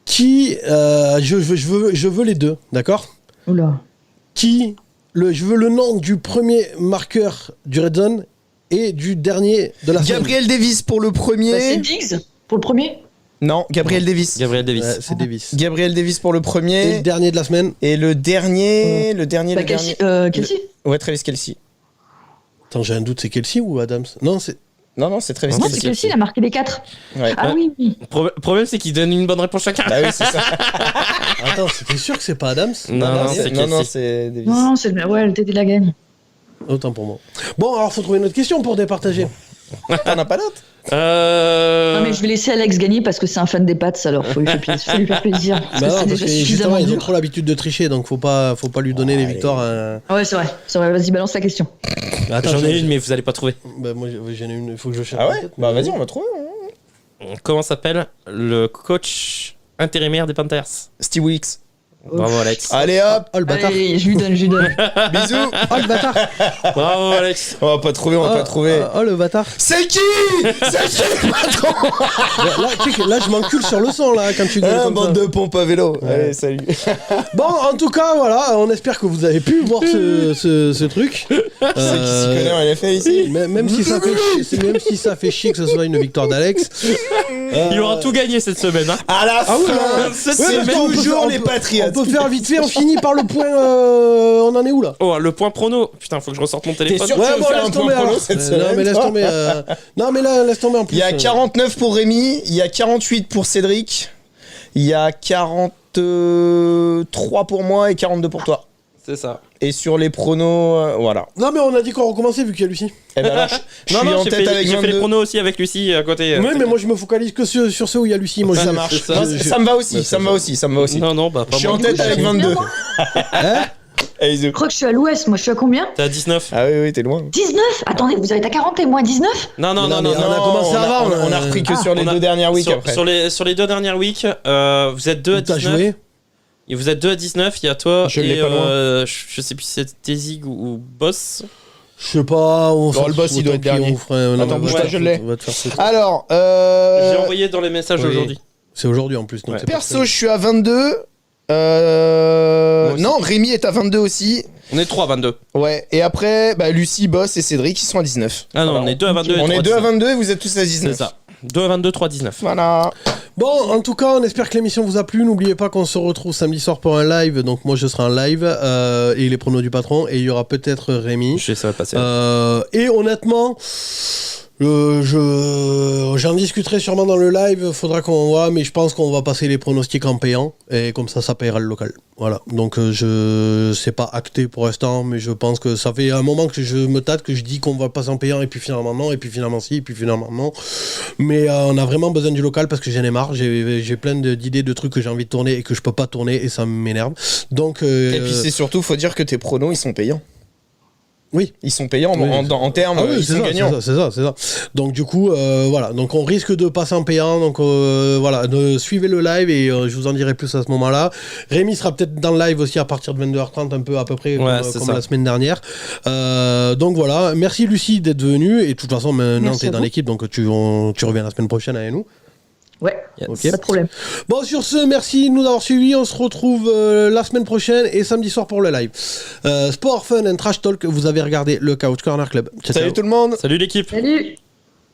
Qui je veux les deux, d'accord? Oula. Je veux le nom du premier marqueur du Red Zone et du dernier de la semaine. Gabriel Davis pour le Bah, c'est premier. Diggs pour le premier. Non, Gabriel Davis. Gabriel Davis. Ouais, c'est Davis. Gabriel Davis pour le Et premier. le dernier de la semaine. Et le dernier. Bah, Kelsey. Ouais, Travis Kelce. Attends, j'ai un doute, c'est Kelsey ou Adams? Non, c'est. Non, c'est Travis Non, c'est Kelce. Kelsey, il a marqué les 4. Ouais. Ah oui. Problème, c'est qu'il donne une bonne réponse chacun. Bah oui, c'est ça. Attends, c'était sûr que c'est pas Adams? Non, c'est non, Kelce. c'est Davis. Non, c'est le TD de la gagne. Autant pour moi. Bon, alors faut trouver une autre question pour départager. T'en as pas d'autre? Non, mais je vais laisser Alex gagner parce que c'est un fan des Pats, alors faut lui faire plaisir. Parce Bah que non, c'est parce déjà que justement, suffisamment ils ont dur. trop l'habitude de tricher, donc faut pas lui donner les victoires. Ouais, c'est vrai. Vas-y, balance la question. Attends, J'en ai une, mais vous allez pas trouver. Bah, moi j'en ai une, il faut que je cherche. Ah ouais? peut-être, Bah mais- vas-y, on va trouver. Comment s'appelle le coach intérimaire des Panthers? Steve Weeks. Bravo, Alex. Allez hop, Oh le bâtard. Allez, je lui donne. bisous. Oh le bâtard. Bravo, Alex. On va pas trouver, on va pas trouver. Oh le bâtard. C'est qui? C'est qui le patron? Là, tu sais que là, je m'encule sur le son là quand tu gueules Ah, comme bande ça. de pompes à vélo. Allez, salut. Bon, en tout cas, voilà, on espère que vous avez pu voir ce truc. C'est qui s'y connaît en NFL ici? Même si ça fait chier que ce soit une victoire d'Alex. Il aura tout gagné cette semaine. Hein. À la fin, Cette c'est semaine, toujours les Patriots. On peut faire vite fait, on finit par le point. On en est où là? Oh, le point prono. Putain, faut que je ressorte mon téléphone. sûr que tu veux faire un point prono alors. cette Non, semaine, mais laisse toi tomber. Non, mais là, laisse tomber en plus. Il y a 49 pour Rémi, il y a 48 pour Cédric, il y a 43 pour moi et 42 pour toi. C'est ça. Et sur les pronos, voilà. Non, mais on a dit qu'on recommençait vu qu'il y a Lucie. Eh ben alors, je suis en tête avec j'ai fait les 22. pronos aussi avec Lucie à côté. Oui, mais moi je me focalise que sur ceux où il y a Lucie. Moi, Ça je- marche. c'est ça. Non, ça me va aussi, ça me va aussi, ça me va aussi. Non, bah Je pas suis moi. en tête avec 22. Allez, Je crois que je suis à l'ouest, moi je suis à combien? T'es à 19. Ah oui, t'es loin. 19. Attendez, vous avez à 40 et moi 19? Non, mais on a commencé avant, On a repris que sur les on a- 2 dernières weeks après. Sur les 2 dernières weeks, vous êtes 2 à T'as 19. joué. Et vous êtes 2 à 19, il y a toi Je et l'ai pas loin. je sais plus si c'est Tezig ou Boss. Je sais pas. le boss, il doit être dernier. Attends, bouge pas, je l'ai. On va te faire foutre. Alors, J'ai envoyé dans les messages oui. aujourd'hui. C'est aujourd'hui en plus. Donc Ouais. c'est pas perso, je suis à 22. aussi. Non, Rémi est à 22 aussi. On est 3 à 22. Ouais, et après, bah, Lucie, Boss et Cédric, ils sont à 19. Ah non, Voilà. on est 2 à 22 et On 3 est à 2 à 19. 22 et vous êtes tous à 19. C'est ça. 2 à 22, 3 à 19. Voilà. Bon, en tout cas, on espère que l'émission vous a plu. N'oubliez pas qu'on se retrouve samedi soir pour un live. Donc moi, je serai en live et les pronos du patron. Et il y aura peut-être Rémi. Je sais, ça va passer. Et honnêtement, j'en discuterai sûrement dans le live. Faudra qu'on voit, mais je pense qu'on va passer les pronostics en payant et comme ça payera le local. Voilà. Donc c'est pas acté pour l'instant, mais je pense que ça fait un moment que je me tâte, que je dis qu'on va passer en payant et puis finalement non, et puis finalement si, et puis finalement non. Mais on a vraiment besoin du local parce que j'en ai marre. J'ai plein d'idées de trucs que j'ai envie de tourner et que je peux pas tourner et ça m'énerve. Donc Et puis c'est surtout, faut dire que tes pronos, ils sont payants. oui. Ils sont payants Oui. en termes, Ah oui, ils c'est sont ça, gagnants. c'est ça. Donc du coup, voilà. Donc on risque de passer en payant. Donc voilà, suivez le live et je vous en dirai plus à ce moment-là. Rémi sera peut-être dans le live aussi à partir de 22h30, un peu à peu près Ouais, comme c'est ça. la semaine dernière. Donc voilà, merci Lucie d'être venue. Et de toute façon, maintenant Merci tu es à dans vous. l'équipe, donc tu reviens la semaine prochaine avec nous. Ouais, Yes. Ok. pas de problème. Bon, sur ce, merci de nous avoir suivis. On se retrouve la semaine prochaine et samedi soir pour le live. Sport, fun and trash talk. Vous avez regardé le Couch Corner Club. Ciao, Salut ciao. tout le monde. Salut l'équipe. Salut.